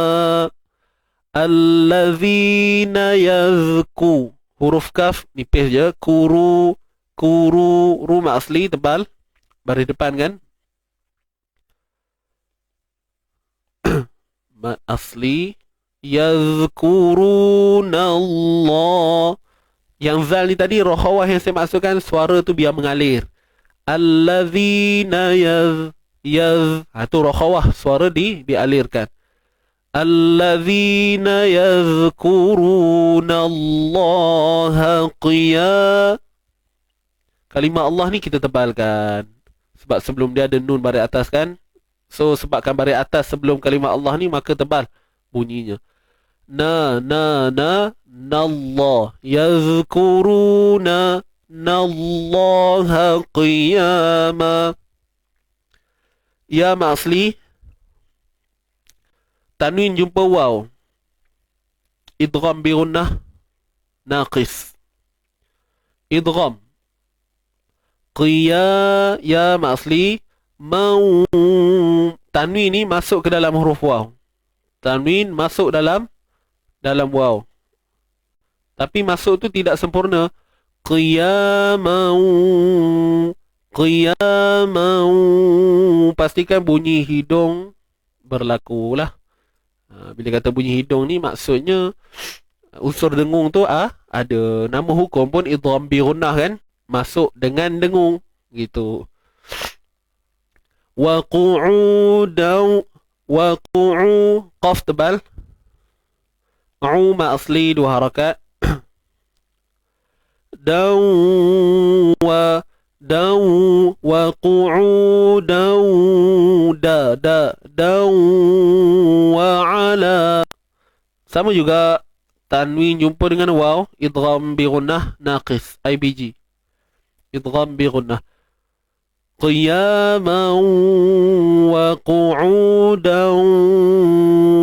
Allazina yazku, huruf kaf nipis je. Ru mak asli tebal, baris depan kan. Mak asli. Yazkuruna Allah. Yang zal ni tadi rohawah yang saya maksudkan, suara tu biar mengalir. Allazina tu rohawah, suara dialirkan. Allazina yazkuruna Allah qiyam. Kalimah Allah ni kita tebalkan sebab sebelum dia ada nun baris atas kan. So sebabkan baris atas sebelum kalimah Allah ni, maka tebal bunyinya. Allah yazkuruna Allah qiyama. Ya asli tanwin jumpa waw, idgham bi gunnah naqis. Idgham ya asli mau, tanwin ni masuk ke dalam huruf waw. Tanwin masuk dalam waw. Tapi masuk tu tidak sempurna. Qiyamau. Pastikan bunyi hidung berlakulah. Bila kata bunyi hidung ni maksudnya unsur dengung tu ada. Nama hukum pun idgham bi gunnah kan, masuk dengan dengung gitu. Wa qu'udan. Qaf tebal. Ma asli dua harakat. Wa qu'udan wa ala. Sama juga tanwin jumpa dengan waw, idgham bi gunnah naqis, IBG. Idgham bi gunnah. Qiyaman wa qu'udan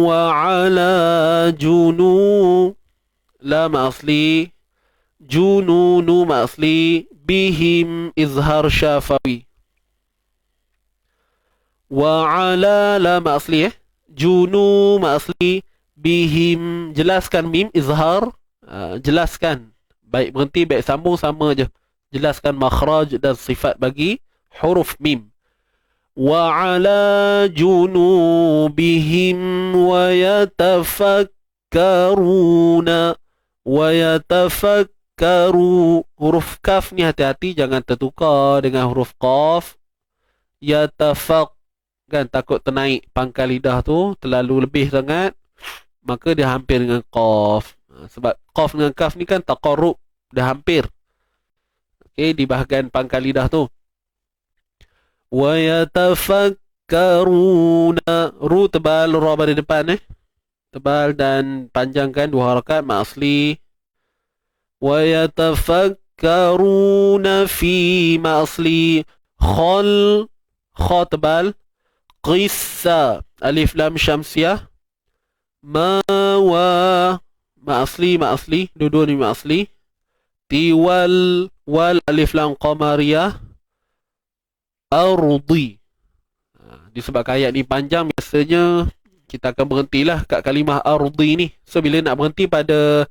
wa ala junun. Lam asli. Jununu ma asli. Bihim izhar syafawi. Wa ala lam asli. Junu ma asli. Bihim, jelaskan mim izhar. Jelaskan, baik berhenti baik sambung sama je. Jelaskan makhraj dan sifat bagi huruf mim. Wa ala junubihim wa yatafakkaruna. Huruf kaf ni hati-hati jangan tertukar dengan huruf qaf. Yatafak kan, takut ternaik pangkal lidah tu terlalu lebih sangat, maka dia hampir dengan qaf. Sebab qaf dengan kaf ni kan taqarrub, dah hampir. Okey, di bahagian pangkal lidah tu. Wa yatafakkaruna. Ru tebal, ra baris depan tebal dan panjangkan dua harakat ma asli. Wa yatafakkaruna fi ma asli. Kha tebal. Qissa alif lam syamsiah. Ma asli dua-dua ni ma asli. Tiwal wal alif lam qamariyah. Ardi. Disebabkan ayat ni panjang, biasanya kita akan berhentilah kat kalimah ardi ni. So bila nak berhenti pada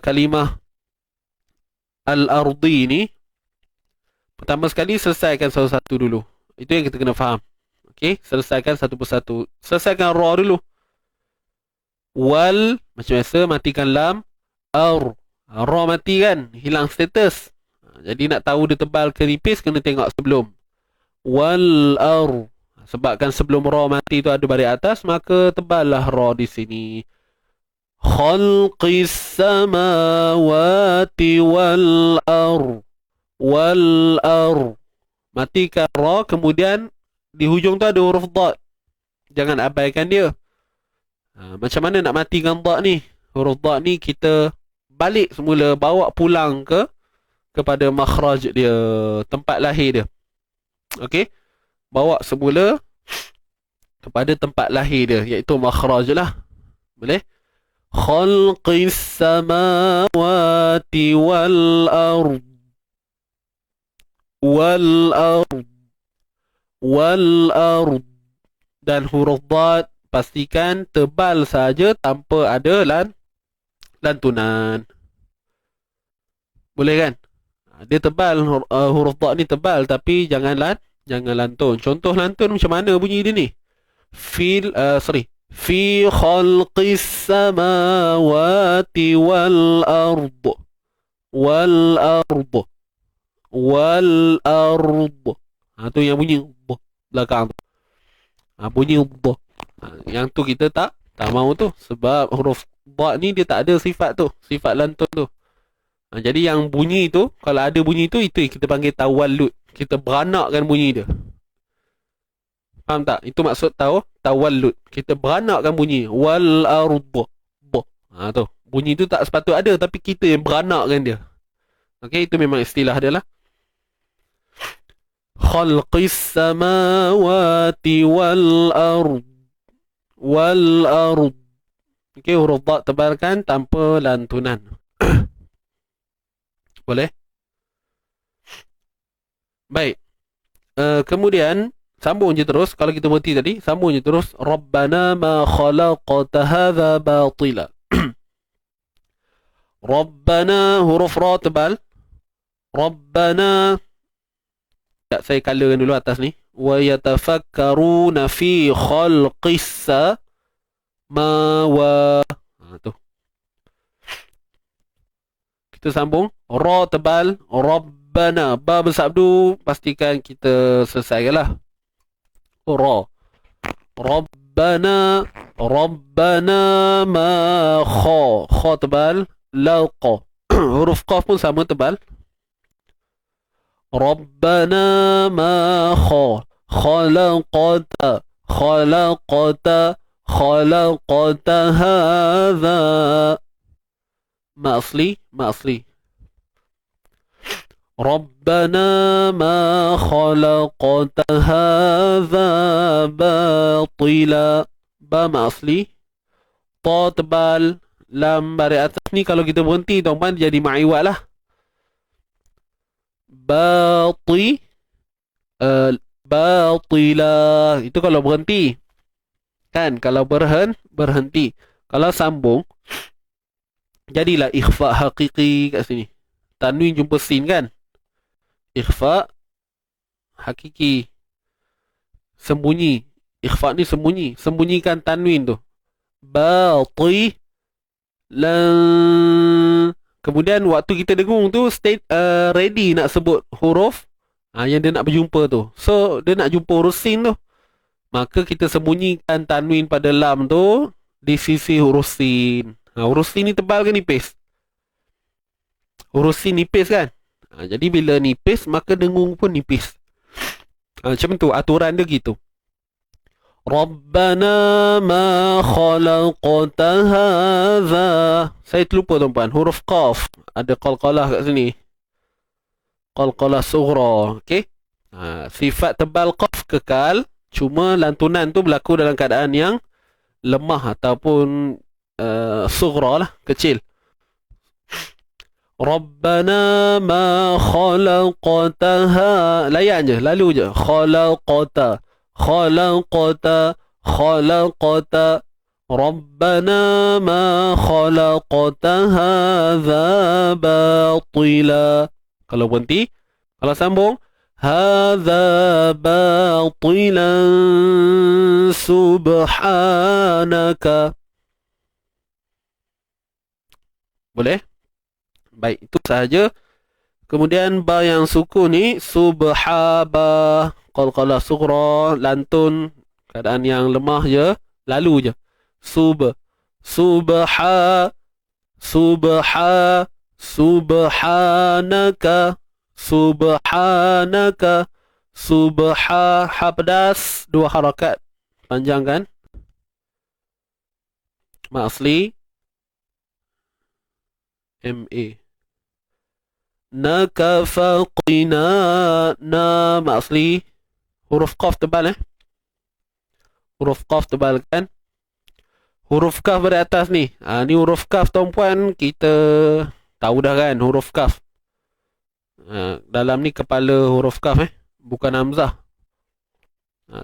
kalimah al-ardi ni, pertama sekali selesaikan satu-satu dulu. Itu yang kita kena faham. Okey, selesaikan satu persatu. Selesaikan ra dulu. Wal, macam biasa matikan lam. Ar, ra mati kan, hilang status. Jadi nak tahu dia tebal ke nipis, kena tengok sebelum. Wal ar, sebabkan sebelum ra mati tu ada baris atas, maka teballah ra di sini. Khalqis samawati wal ar. Wal ar, matikan ra, kemudian di hujung tu ada huruf dad. Jangan abaikan dia. Macam mana nak matikan dad ni? Huruf dad ni kita balik semula, bawa pulang kepada makhraj dia, tempat lahir dia. Okey, bawa semula kepada tempat lahir dia, iaitu makhraj lah. Boleh? Khalqis samawati wal ard. Wal ard. Wal ard. Dan huruf dad pastikan tebal saja tanpa ada lantunan. Boleh kan? Dia tebal, huruf dad ni tebal, tapi jangan lantun. Contoh lantun macam mana bunyi dia ni? Fi khalqis samawati wal ard. Wal ard. Wal ard. Tu yang bunyi belakang tu. Bunyi yang tu kita tak mahu tu, sebab huruf dad ni dia tak ada sifat tu, sifat lantun tu. Jadi yang bunyi tu, kalau ada bunyi tu, itu kita panggil tawallud. Kita beranakkan bunyi dia. Faham tak? Itu maksud tawallud. Kita beranakkan bunyi. Wal ardu. Tu. Bunyi tu tak sepatut ada, tapi kita yang beranakkan dia. Okey, itu memang istilah dia lah. Khalqis samawati wal ard. Wal ard. Okey, huruf dad tebalkan tanpa lantunan. Boleh? Baik. Kemudian sambung je terus. Kalau kita berhenti tadi, sambung je terus. Rabbana ma khalaqta hadza batila. Rabbana, huruf ra tebal. Rabbana. Tak, saya colorkan dulu atas ni. Wa yatafakkaruna fi khalqis samawati. Tu. Kita sambung. Ra tebal. Rabbana. Ba bersabdu. Pastikan kita selesaikanlah. Ra. Rabbana. Rabbana ma kha. Kha tebal. Laqa. Huruf qaf pun sama tebal. Rabbana ma kha. Khalaqata. Khalaqata. Khalaqata hadha. Ma asli, ma asli. Rabbana ma khalaqta hadza batila. Ba ma asli. Ta tebal. Lam baris atas ni kalau kita berhenti tuan-tuan jadi ma'iwat lah. Batila. Itu kalau berhenti. Kan? Kalau berhenti. Kalau sambung, jadilah ikhfa hakiki kat sini. Tanwin jumpa sin kan? Ikhfa hakiki. Sembunyi. Ikhfa ni sembunyi. Sembunyikan tanwin tu. Bati. Kemudian waktu kita dengung tu, ready nak sebut huruf yang dia nak berjumpa tu. So, dia nak jumpa huruf sin tu. Maka kita sembunyikan tanwin pada lam tu di sisi huruf sin. Huruf sin ni tebal ke nipis? Huruf sin nipis kan? Jadi bila nipis, maka dengung pun nipis. Macam tu, aturan dia gitu. Rabbana ma khalaqta hadza. Saya terlupa tuan-tuan, huruf qaf. Ada qalqalah kat sini. Qalqalah sughra. Okey? Sifat tebal qaf kekal. Cuma lantunan tu berlaku dalam keadaan yang lemah ataupun sughra lah, kecil. Rabbana ma khalaqtaha. Layan je, lalu je. Khalaqta. Khalaqta. khalaqta Rabbana ma khalaqta hadza batila. Kalau berhenti, kalau sambung hadza batilan subhanaka. Boleh? Baik, itu sahaja. Kemudian ba yang sukun ni subhaba, qalqalah sughra, lantun, keadaan yang lemah je, lalu je. Subha, subhanaka, subha, habdas, dua harakat, panjangkan. Ma asli MA. Naka faqina, na ma asli huruf qaf tebal huruf qaf tebal kan. Huruf kaf pada atas ni. Ni huruf kaf tuan-puan, kita tahu dah kan huruf kaf. Dalam ni kepala huruf kaf bukan hamzah.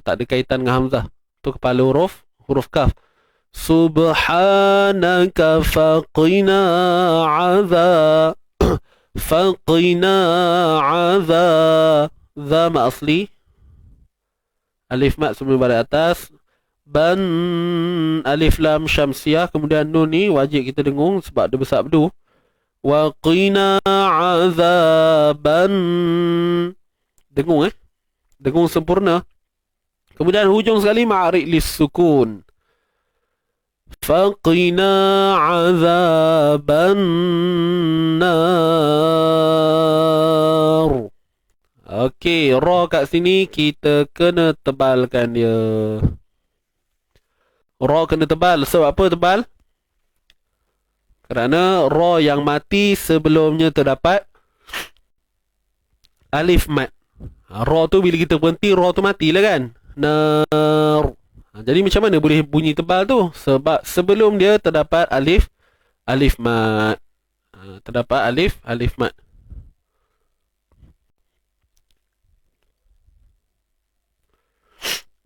Tak ada kaitan dengan hamzah. Tu kepala huruf kaf. Subhanaka faqina azab. Faqina azab. Za ma asli. Alif mat sebelum pada atas. Ban alif lam syamsiah. Kemudian nun ni wajib kita dengung sebab dia besar bedu. Wa qina azaban. Dengung dengung sempurna. Kemudian hujung sekali ma'arik lis sukun. Faqina azaban nar. Okey, ra kat sini kita kena tebalkan dia. Ra kena tebal. Sebab apa tebal? Kerana ra yang mati sebelumnya terdapat alif mat. Ra tu bila kita berhenti, ra tu matilah kan. Nar. Jadi macam mana boleh bunyi tebal tu? Sebab sebelum dia terdapat alif mat. Terdapat alif mat.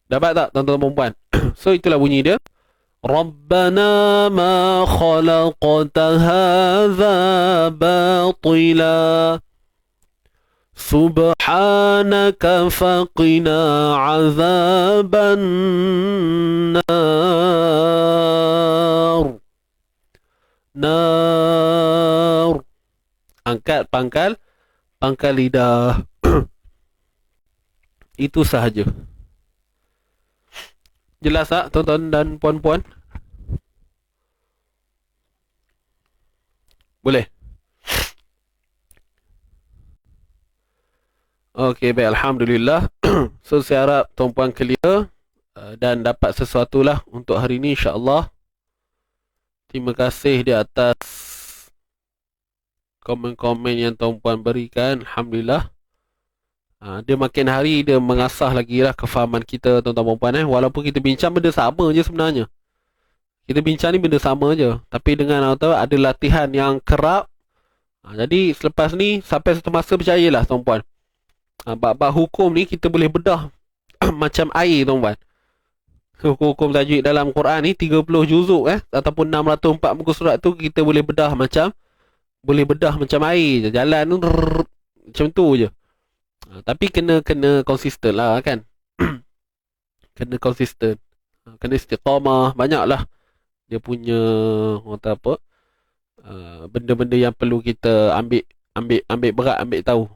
Dapat tak tuan-tuan dan puan? So itulah bunyi dia. Rabbana ma khalaqta hadza batila. Subhanaka faqina azaban nar. Nar. Angkat pangkal lidah. Itu sahaja. Jelas tak tuan-tuan dan puan-puan? Boleh? Okey, baik, alhamdulillah. So saya harap tuan-puan clear dan dapat sesuatu lah untuk hari ini, insya-Allah. Terima kasih di atas komen-komen yang tuan-puan berikan. Alhamdulillah. Dia makin hari dia mengasah lagi lah kefahaman kita, tuan-tuan dan puan. Walaupun kita bincang benda sama je sebenarnya. Kita bincang ni benda sama je, tapi dengan ada latihan yang kerap. Jadi selepas ni sampai satu masa percayalah tuan-puan, bab-bab hukum ni kita boleh bedah macam air tuan-puan. Hukum tajwid dalam Quran ni 30 juzuk ataupun 604 muka surat tu kita boleh bedah macam air je. Jalan tu macam tu je. Tapi kena konsisten lah kan. Kena konsisten. Kena istiqamah. Banyaklah dia punya benda-benda yang perlu kita ambil berat, ambil tahu.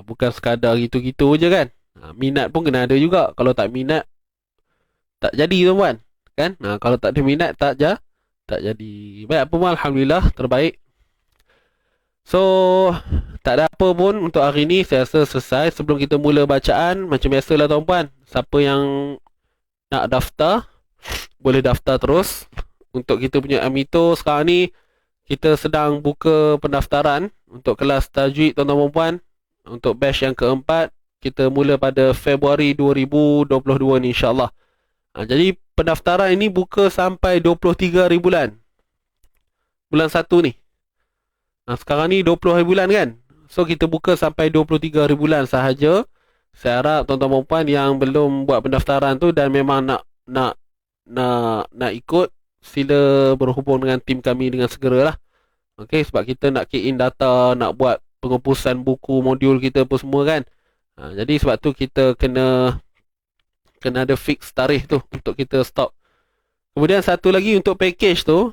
Bukan sekadar gitu-gitu je kan. Minat pun kena ada juga. Kalau tak minat tak jadi tuan-puan kan. Kalau tak ada minat tak jadi. Baik, apa pun alhamdulillah terbaik. So tak ada apa pun untuk hari ni, saya rasa selesai. Sebelum kita mula bacaan, macam biasalah tuan-puan, siapa yang nak daftar boleh daftar terus. Untuk kita punya Amito sekarang ni kita sedang buka pendaftaran untuk kelas tajwid tuan-tuan dan puan. Untuk batch yang keempat, kita mula pada Februari 2022 ni insya-Allah. Jadi pendaftaran ini buka sampai 23 hari bulan 1 ni. Sekarang ni 20 hari bulan kan. So kita buka sampai 23 hari bulan sahaja. Saya harap tuan-tuan dan puan yang belum buat pendaftaran tu dan memang nak nak ikut, sila berhubung dengan tim kami dengan segera lah. Okey, sebab kita nak key in data, nak buat penghapusan buku modul kita apa semua kan. Jadi sebab tu kita kena ada fix tarikh tu untuk kita stop. Kemudian satu lagi untuk package tu,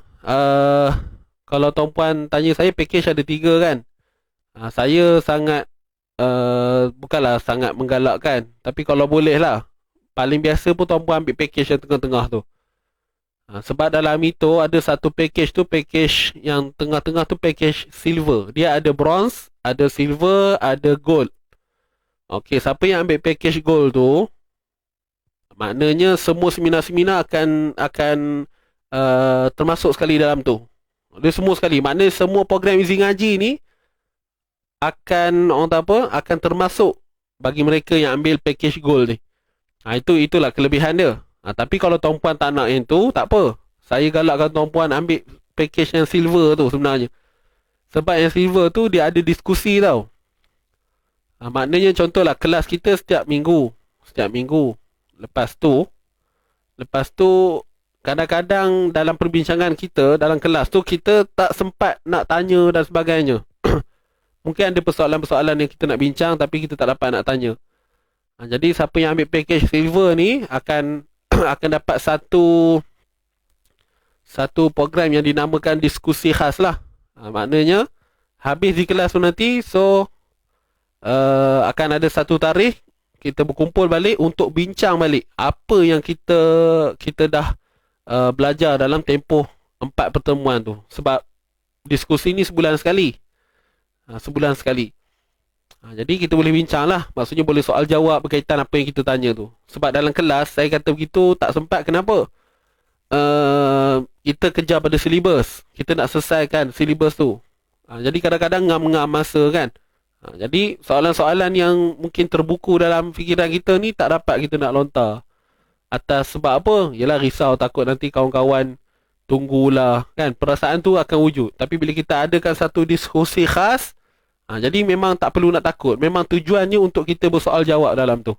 kalau tuan-puan tanya saya, package ada 3 kan. Saya sangat bukanlah sangat menggalakkan, tapi kalau boleh lah, paling biasa pun tuan-puan ambil package yang tengah-tengah tu. Sebab dalam itu ada satu package tu, package yang tengah-tengah tu package silver. Dia ada bronze, ada silver, ada gold. Okey, siapa yang ambil package gold tu, maknanya semua seminar-seminar akan termasuk sekali dalam tu. Dia semua sekali. Maknanya semua program Easy Ngaji ni akan akan termasuk bagi mereka yang ambil package gold ni. Itulah kelebihan dia. Tapi kalau tuan-puan tak nak yang tu, tak apa. Saya galakkan tuan-puan ambil package yang silver tu sebenarnya. Sebab yang silver tu dia ada diskusi tau. Maknanya contohlah kelas kita setiap minggu. Lepas tu kadang-kadang dalam perbincangan kita dalam kelas tu, kita tak sempat nak tanya dan sebagainya. Mungkin ada persoalan-persoalan yang kita nak bincang tapi kita tak dapat nak tanya. Jadi siapa yang ambil package silver ni akan dapat satu program yang dinamakan diskusi khas lah. Maknanya habis di kelas tu nanti, so akan ada satu tarikh kita berkumpul balik untuk bincang balik apa yang kita dah belajar dalam tempoh 4 pertemuan tu. Sebab diskusi ni sebulan sekali. Jadi kita boleh bincang lah. Maksudnya boleh soal jawab berkaitan apa yang kita tanya tu. Sebab dalam kelas saya kata begitu tak sempat. Kenapa? Kita kejar pada silibus. Kita nak selesaikan silibus tu. Jadi kadang-kadang ngam-ngam masa kan. Jadi soalan-soalan yang mungkin terbuku dalam fikiran kita ni tak dapat kita nak lontar. Atas sebab apa? Yelah, risau takut nanti kawan-kawan tunggulah kan. Perasaan tu akan wujud. Tapi bila kita adakan satu diskusi khas, jadi memang tak perlu nak takut. Memang tujuannya untuk kita bersoal jawab dalam tu.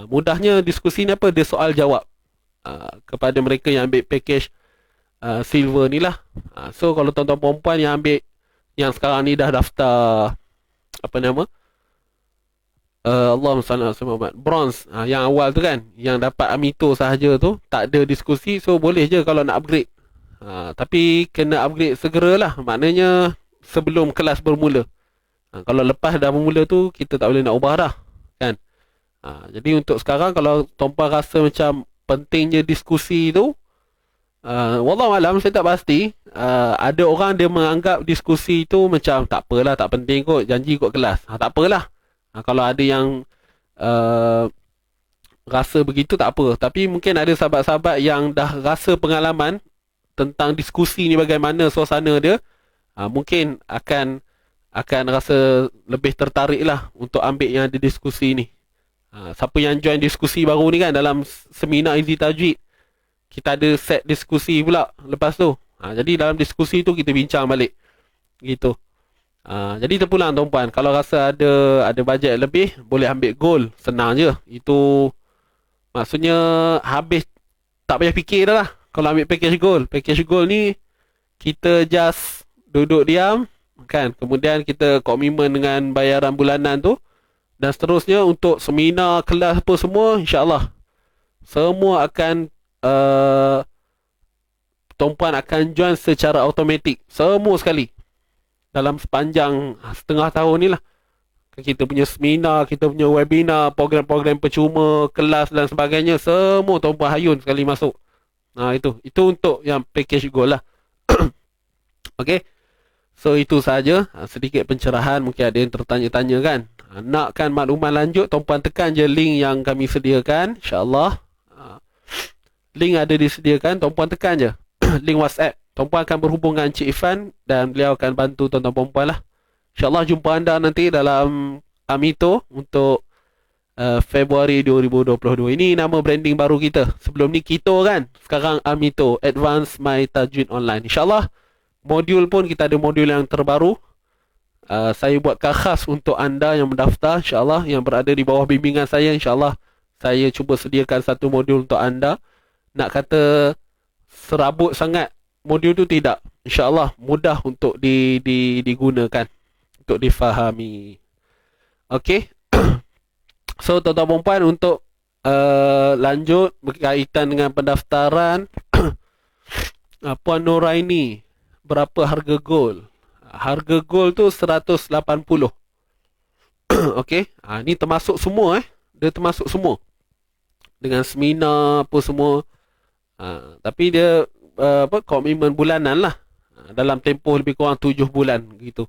Mudahnya diskusi ni apa? Dia soal jawab kepada mereka yang ambil package silver ni lah. So kalau tuan-tuan perempuan yang ambil, yang sekarang ni dah daftar Allahumma salli ala Muhammad, bronze, yang awal tu kan, yang dapat amito sahaja tu, tak ada diskusi. So boleh je kalau nak upgrade. Tapi kena upgrade segeralah. Maknanya sebelum kelas bermula. Kalau lepas dah bermula tu, kita tak boleh nak ubah dah kan. Jadi untuk sekarang, kalau tuan-puan rasa macam pentingnya diskusi tu, wallahualam, saya tak pasti. Ada orang dia menganggap diskusi tu macam tak apalah, tak penting kot, janji kot kelas. Tak apalah. Kalau ada yang rasa begitu, tak apa. Tapi mungkin ada sahabat-sahabat yang dah rasa pengalaman tentang diskusi ni, bagaimana suasana dia, mungkin akan rasa lebih tertarik lah untuk ambil yang ada diskusi ni. Siapa yang join diskusi baru ni kan, dalam seminar Easy Tajwid, kita ada set diskusi pula lepas tu. Jadi dalam diskusi tu kita bincang balik gitu. Jadi terpulang tuan-puan, kalau rasa ada bajet lebih, boleh ambil gold. Senang je. Itu maksudnya habis, tak payah fikir dah lah kalau ambil package gold. Package gold ni kita just duduk diam kan, kemudian kita komitmen dengan bayaran bulanan tu, dan seterusnya untuk seminar, kelas apa semua, insya-Allah semua akan tuan-puan akan join secara automatik, semua sekali. Dalam sepanjang setengah tahun ni lah, kita punya seminar, kita punya webinar, program-program percuma, kelas dan sebagainya, semua tuan-puan hayun sekali masuk. Itu untuk yang package gold lah. Okay, so itu saja sedikit pencerahan. Mungkin ada yang tertanya-tanya kan, nakkan maklumat lanjut, tuan-puan tekan je link yang kami sediakan, insya-Allah. Link ada disediakan, tuan-puan tekan je link WhatsApp. Tuan-puan akan berhubung dengan Encik Ifan dan beliau akan bantu tuan-tuan perempuan lah. InsyaAllah jumpa anda nanti dalam Amito untuk Februari 2022. Ini nama branding baru kita. Sebelum ni Kito kan, sekarang Amito, Advanced My Tajwid Online. InsyaAllah modul pun kita ada modul yang terbaru. Saya buatkan khas untuk anda yang mendaftar, insyaAllah, yang berada di bawah bimbingan saya. InsyaAllah saya cuba sediakan satu modul untuk anda. nak kata serabut sangat modul tu, tidak. InsyaAllah mudah untuk digunakan, untuk difahami. Okey. So tuan-tuan perempuan, untuk lanjut berkaitan dengan pendaftaran, Puan Nuraini, berapa harga gold? Harga gold tu 180. Okey. Ni termasuk semua Dia termasuk semua. Dengan seminar apa semua. Tapi dia komitmen bulanan lah. Dalam tempoh lebih kurang 7 bulan gitu.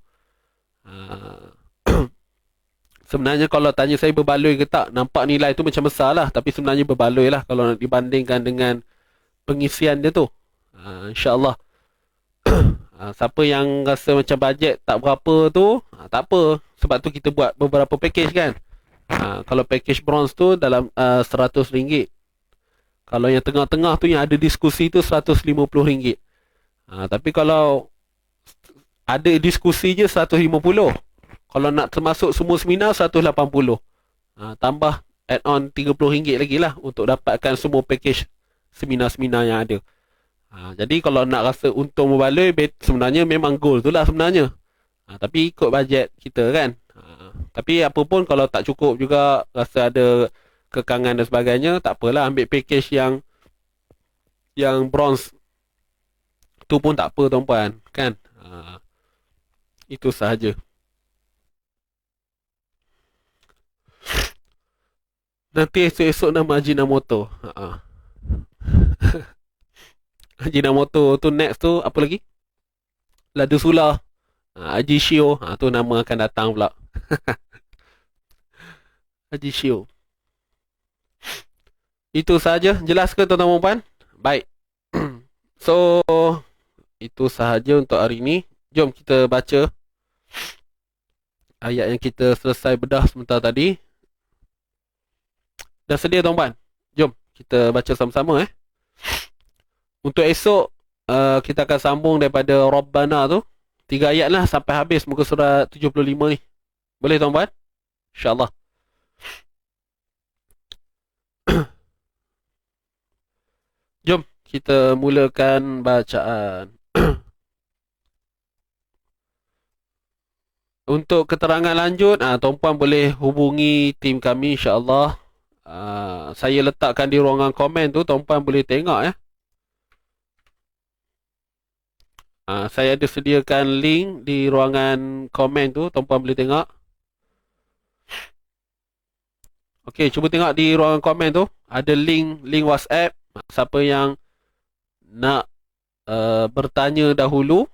Sebenarnya kalau tanya saya berbaloi ke tak, nampak nilai tu macam besar lah. Tapi sebenarnya berbaloi lah kalau nak dibandingkan dengan pengisian dia tu. InsyaAllah. Siapa yang rasa macam bajet tak berapa tu, tak apa. Sebab tu kita buat beberapa package kan. Kalau package bronze tu dalam RM100. Kalau yang tengah-tengah tu yang ada diskusi tu RM150. Tapi kalau ada diskusi je RM150. Kalau nak termasuk semua seminar RM180. Tambah add-on RM30 lagi lah untuk dapatkan semua package seminar-seminar yang ada. Jadi kalau nak rasa untung berbaloi, sebenarnya memang goal tu lah sebenarnya. Tapi ikut bajet kita kan. Tapi apa pun kalau tak cukup juga, rasa ada kekangan dan sebagainya, tak apalah, ambil package yang bronze tu pun tak apa tuan-puan kan. Itu sahaja. Nanti esok-esok nama Ajinomoto. Ajinomoto tu next tu apa lagi? Ladu Sula, Haji Shio, tu nama akan datang pula. Haji Shio. Itu sahaja. Jelas ke tuan-tuan dan puan? Baik. So itu sahaja untuk hari ini. Jom kita baca ayat yang kita selesai bedah sebentar tadi. Dah sedia tuan-puan? Jom kita baca sama-sama Untuk esok kita akan sambung daripada Rabbana tu 3 ayat lah sampai habis muka surat 75 ni. Boleh tuan-puan? InsyaAllah. Jom kita mulakan bacaan. Untuk keterangan lanjut, tuan-puan boleh hubungi tim kami insyaAllah. Saya letakkan di ruangan komen tu, tuan-puan boleh tengok saya ada sediakan link di ruangan komen tu, tuan-puan boleh tengok. Okey, cuba tengok di ruangan komen tu, ada link WhatsApp. Siapa yang nak bertanya dahulu,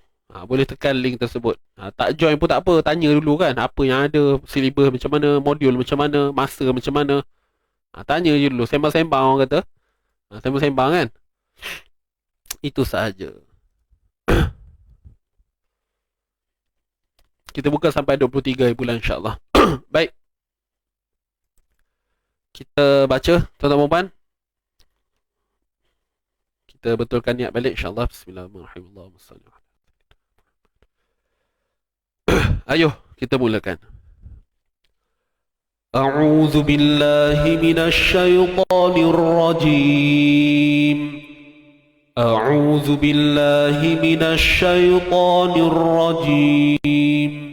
boleh tekan link tersebut. Tak join pun tak apa, tanya dulu kan, apa yang ada, silibus macam mana, modul macam mana, masa macam mana. Tanya je dulu, sembang-sembang orang kata. Sembang-sembang kan. Itu sahaja. Kita buka sampai 23 bulan insyaAllah. Baik. Kita baca, tuan-tuan puan. Kita betulkan niat balik insyaAllah. Bismillahirrahmanirrahim. Ayo, kita mulakan. A'udzu billahi minasy syaithanir rajim. A'udzu billahi minasy syaithanir rajim.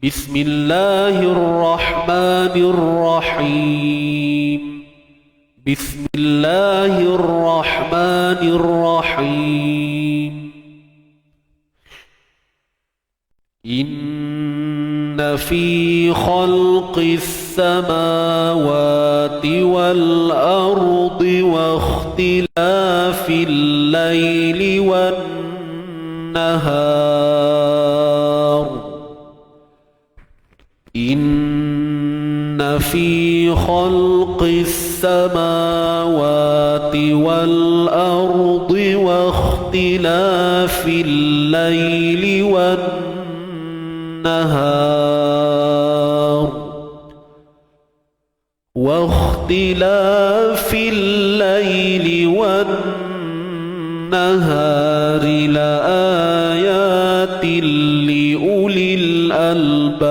Bismillahirrahmanirrahim. Bismillahirrahmanirrahim. Inna fi khalqis samawati wal ardi wa ikhtilafil laili wan nahar. Inna fi khalqis samawati wal ardi wa ikhtilafil laili wan النهار واختلاف الليل والنهار لآيات لأولي الألباب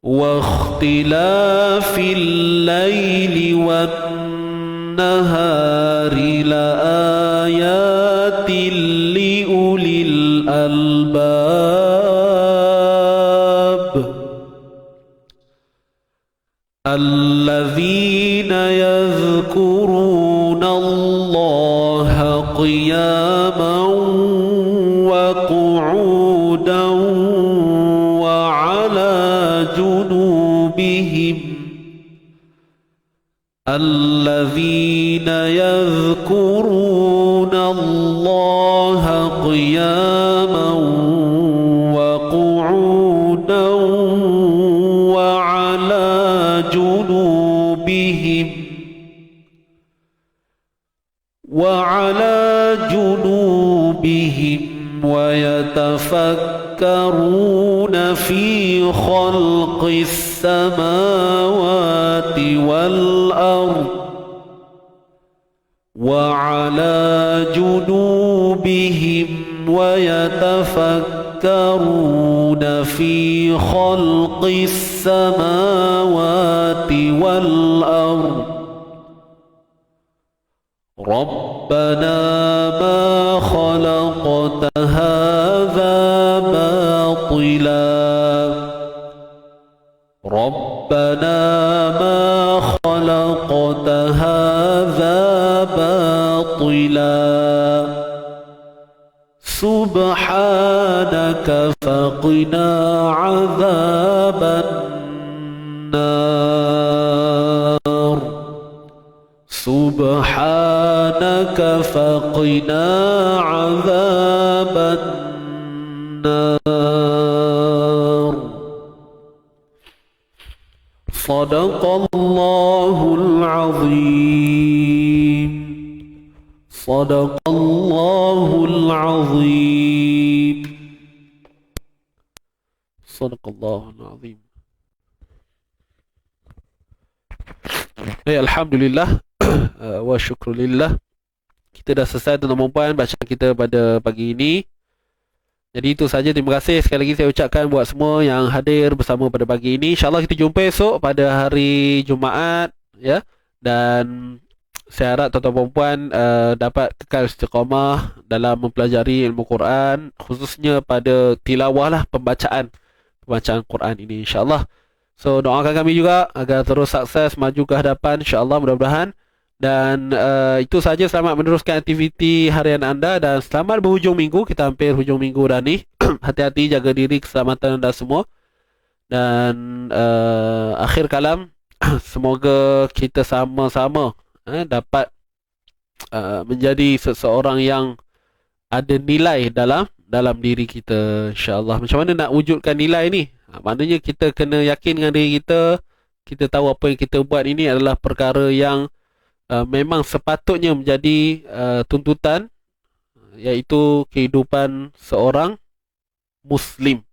واختلاف الليل النهار لآيات لأولي الألباب الذين يذكرون الله قياما وقعودا وعلى جنوبهم الذين يذكرون الله قياما وقعودا وعلى جنوبهم ويتفكرون في خلق السماوات والأرض وعلى جنوبهم ويتفكرون في خلق السماوات والأرض ربنا ما خلقت هذا باطلا ربنا ما خلقت هذا باطلا سبحانك فقنا عذاب النار سبحانك فقنا عذاب النار صدق الله العظيم صدق الله العظيم صدق الله العظيم. Alhamdulillah wa syukrulillah. Kita dah selesai tuan-tuan dan puan bacaan kita pada pagi ini. Jadi itu saja, terima kasih sekali lagi saya ucapkan buat semua yang hadir bersama pada pagi ini. InsyaAllah kita jumpa esok pada hari Jumaat ya. Dan saya harap tuan-tuan dan puan dapat kekal istiqamah dalam mempelajari ilmu Quran, khususnya pada tilawah lah, pembacaan Quran ini insyaAllah. So doakan kami juga agar terus sukses maju ke hadapan insyaAllah, mudah-mudahan. Dan itu saja, selamat meneruskan aktiviti harian anda dan selamat berhujung minggu. Kita hampir hujung minggu dah ni. Hati-hati, jaga diri, keselamatan anda semua. Dan akhir kalam, semoga kita sama-sama dapat menjadi seseorang yang ada nilai dalam diri kita insyaAllah. Macam mana nak wujudkan nilai ni? Maknanya kita kena yakin dengan diri kita. Kita tahu apa yang kita buat ini adalah perkara yang memang sepatutnya menjadi tuntutan, iaitu kehidupan seorang Muslim.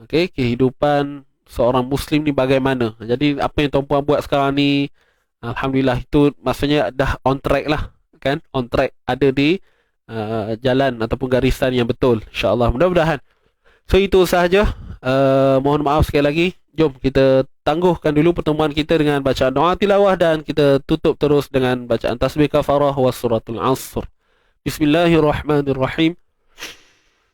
Okey, kehidupan seorang Muslim ni bagaimana? Jadi apa yang tuan-puan buat sekarang ni, alhamdulillah, itu maksudnya dah on track lah, kan? On track, ada di jalan ataupun garisan yang betul insyaAllah, mudah-mudahan. So itu sahaja. Mohon maaf sekali lagi. Jom kita tangguhkan dulu pertemuan kita dengan bacaan doa tilawah dan kita tutup terus dengan bacaan tasbih kafarah wa suratul Asr. Bismillahirrahmanirrahim.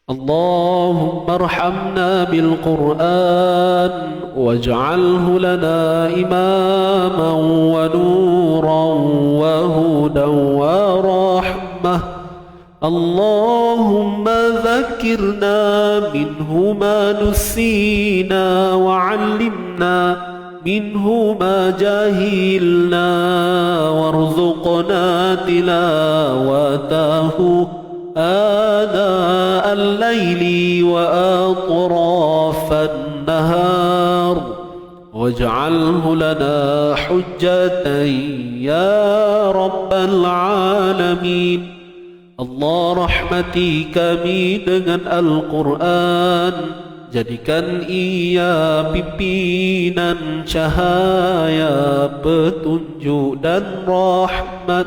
Allahumma arhamna bil Qur'an waj'alhu lana imaman wa nuran wa hudan wa rahmah. اللهم ذكرنا منه ما نسينا وعلمنا منه ما جهلنا وارزقنا تلاوته آناء الليل وأطراف النهار واجعله لنا حجة يا رب العالمين. Allah, rahmati kami dengan Al-Quran, jadikan ia pimpinan cahaya, petunjuk dan rahmat.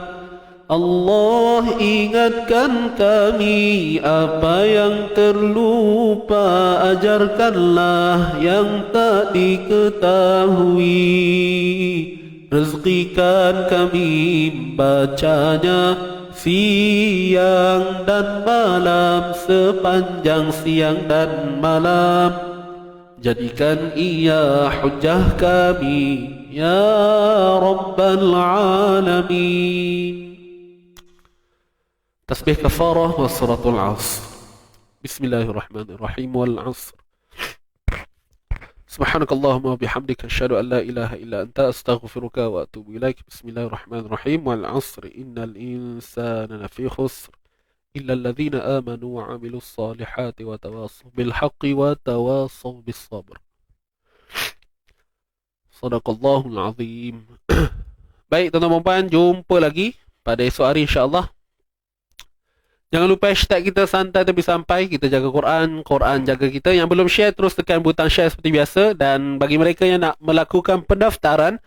Allah, ingatkan kami apa yang terlupa, ajarkanlah yang tak diketahui. rezekikan kami bacanya siang dan malam, sepanjang siang dan malam. Jadikan ia hujjah kami ya Rabbal Alamin. Tasbih kafarah wa suratul Asr. Bismillahirrahmanirrahim. Wal Asr. Subhanakallahumma bihamdika asyhadu an la ilaha illa anta astaghfiruka wa atubu ilaik. Bismillahirrahmanirrahim. Wal 'asri innal insana lafi khusr illa alladhina amanu wa 'amilus salihati wa tawassaw bil haqqi wa tawassaw bis sabr. Shadaqallahul azim. Baik tuan-tuan dan puan, jumpa lagi pada esok hari insya-Allah. Jangan lupa hashtag kita santai tapi sampai. Kita jaga Quran, Quran jaga kita. Yang belum share, terus tekan butang share seperti biasa. Dan bagi mereka yang nak melakukan pendaftaran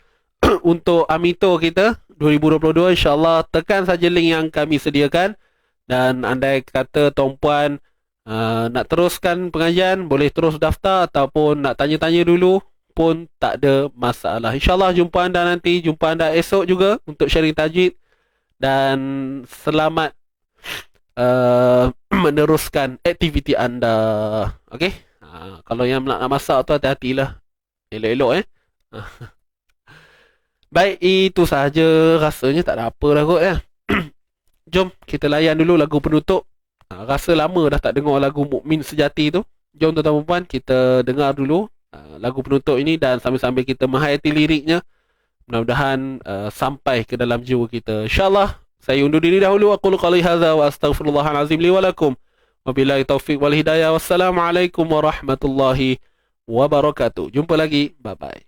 untuk Amito kita 2022, insyaAllah tekan saja link yang kami sediakan. Dan andai kata tuan puan nak teruskan pengajian, boleh terus daftar. Ataupun nak tanya-tanya dulu pun tak ada masalah. InsyaAllah jumpa anda nanti, jumpa anda esok juga untuk sharing tajwid. Dan selamat meneruskan aktiviti anda. Okey. Kalau yang nak masak tu hati-hatilah. Elok-elok Baik, itu sahaja. Rasanya tak ada apa dah kot ya. Jom kita layan dulu lagu penutup. Rasa lama dah tak dengar lagu Mukmin Sejati tu. Jom tuan-tuan dan puan, kita dengar dulu lagu penutup ini dan sambil-sambil kita menghayati liriknya. Mudah-mudahan sampai ke dalam jiwa kita. InsyaAllah. Saya undur diri dahulu. Aqulu qali hadza wa astaghfirullahal azim li wa lakum. Wabillahi taufiq wal hidayah. Wassalamualaikum warahmatullahi wabarakatuh. Jumpa lagi. Bye bye.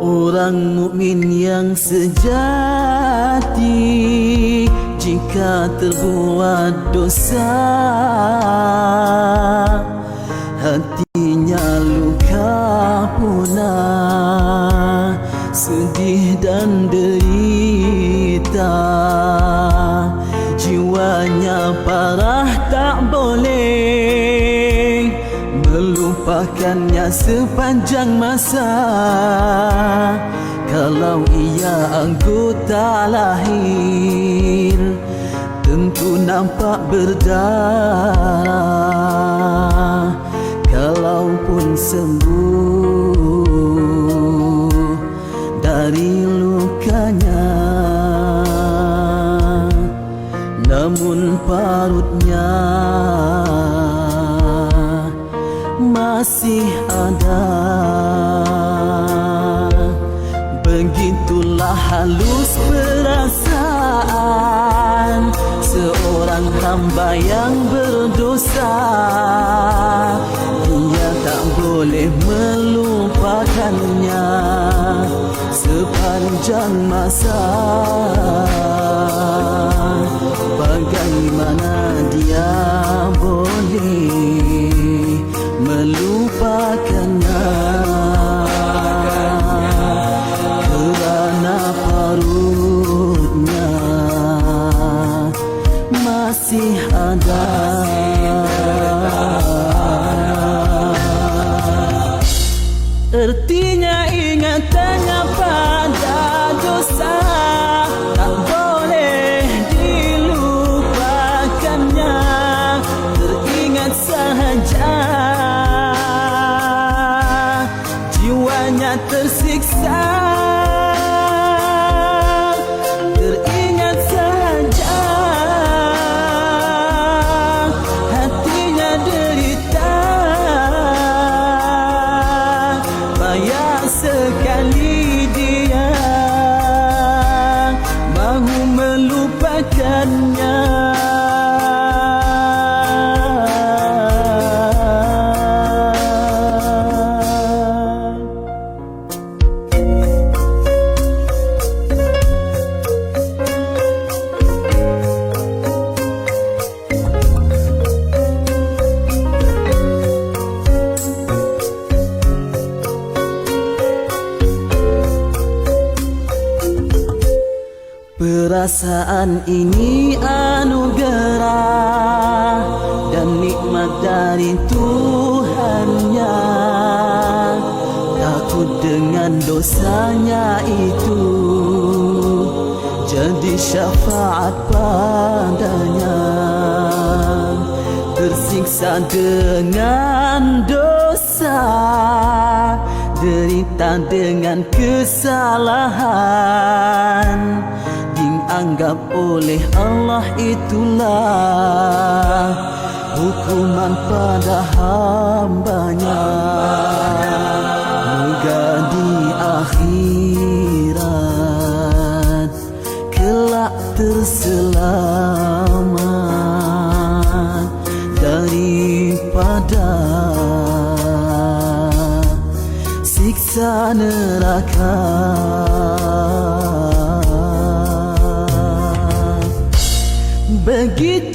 Orang mukmin yang sejati jika terbuat dosa, hatinya luka punah, sedih dan derita, jiwanya parah tak boleh melupakannya sepanjang masa. Kalau ia anggota lahir, tentu nampak berdarah. Kalaupun sembuh dari lukanya, namun parutnya masih ada. Begitulah halus perasaan seorang hamba yang berdosa. Dia tak boleh melupakannya sepanjang masa. Bagaimana dia boleh melupakannya kerana parutnya masih ada. Artinya ingatannya pada dosa Perasaan ini anugerah dan nikmat dari Tuhannya. Takut dengan dosanya itu jadi syafaat padanya. Tersiksa dengan dosa, derita dengan kesalahan, dianggap oleh Allah itulah hukuman pada hambanya. Moga di akhirat kelak terselamat daripada siksa neraka. Begitu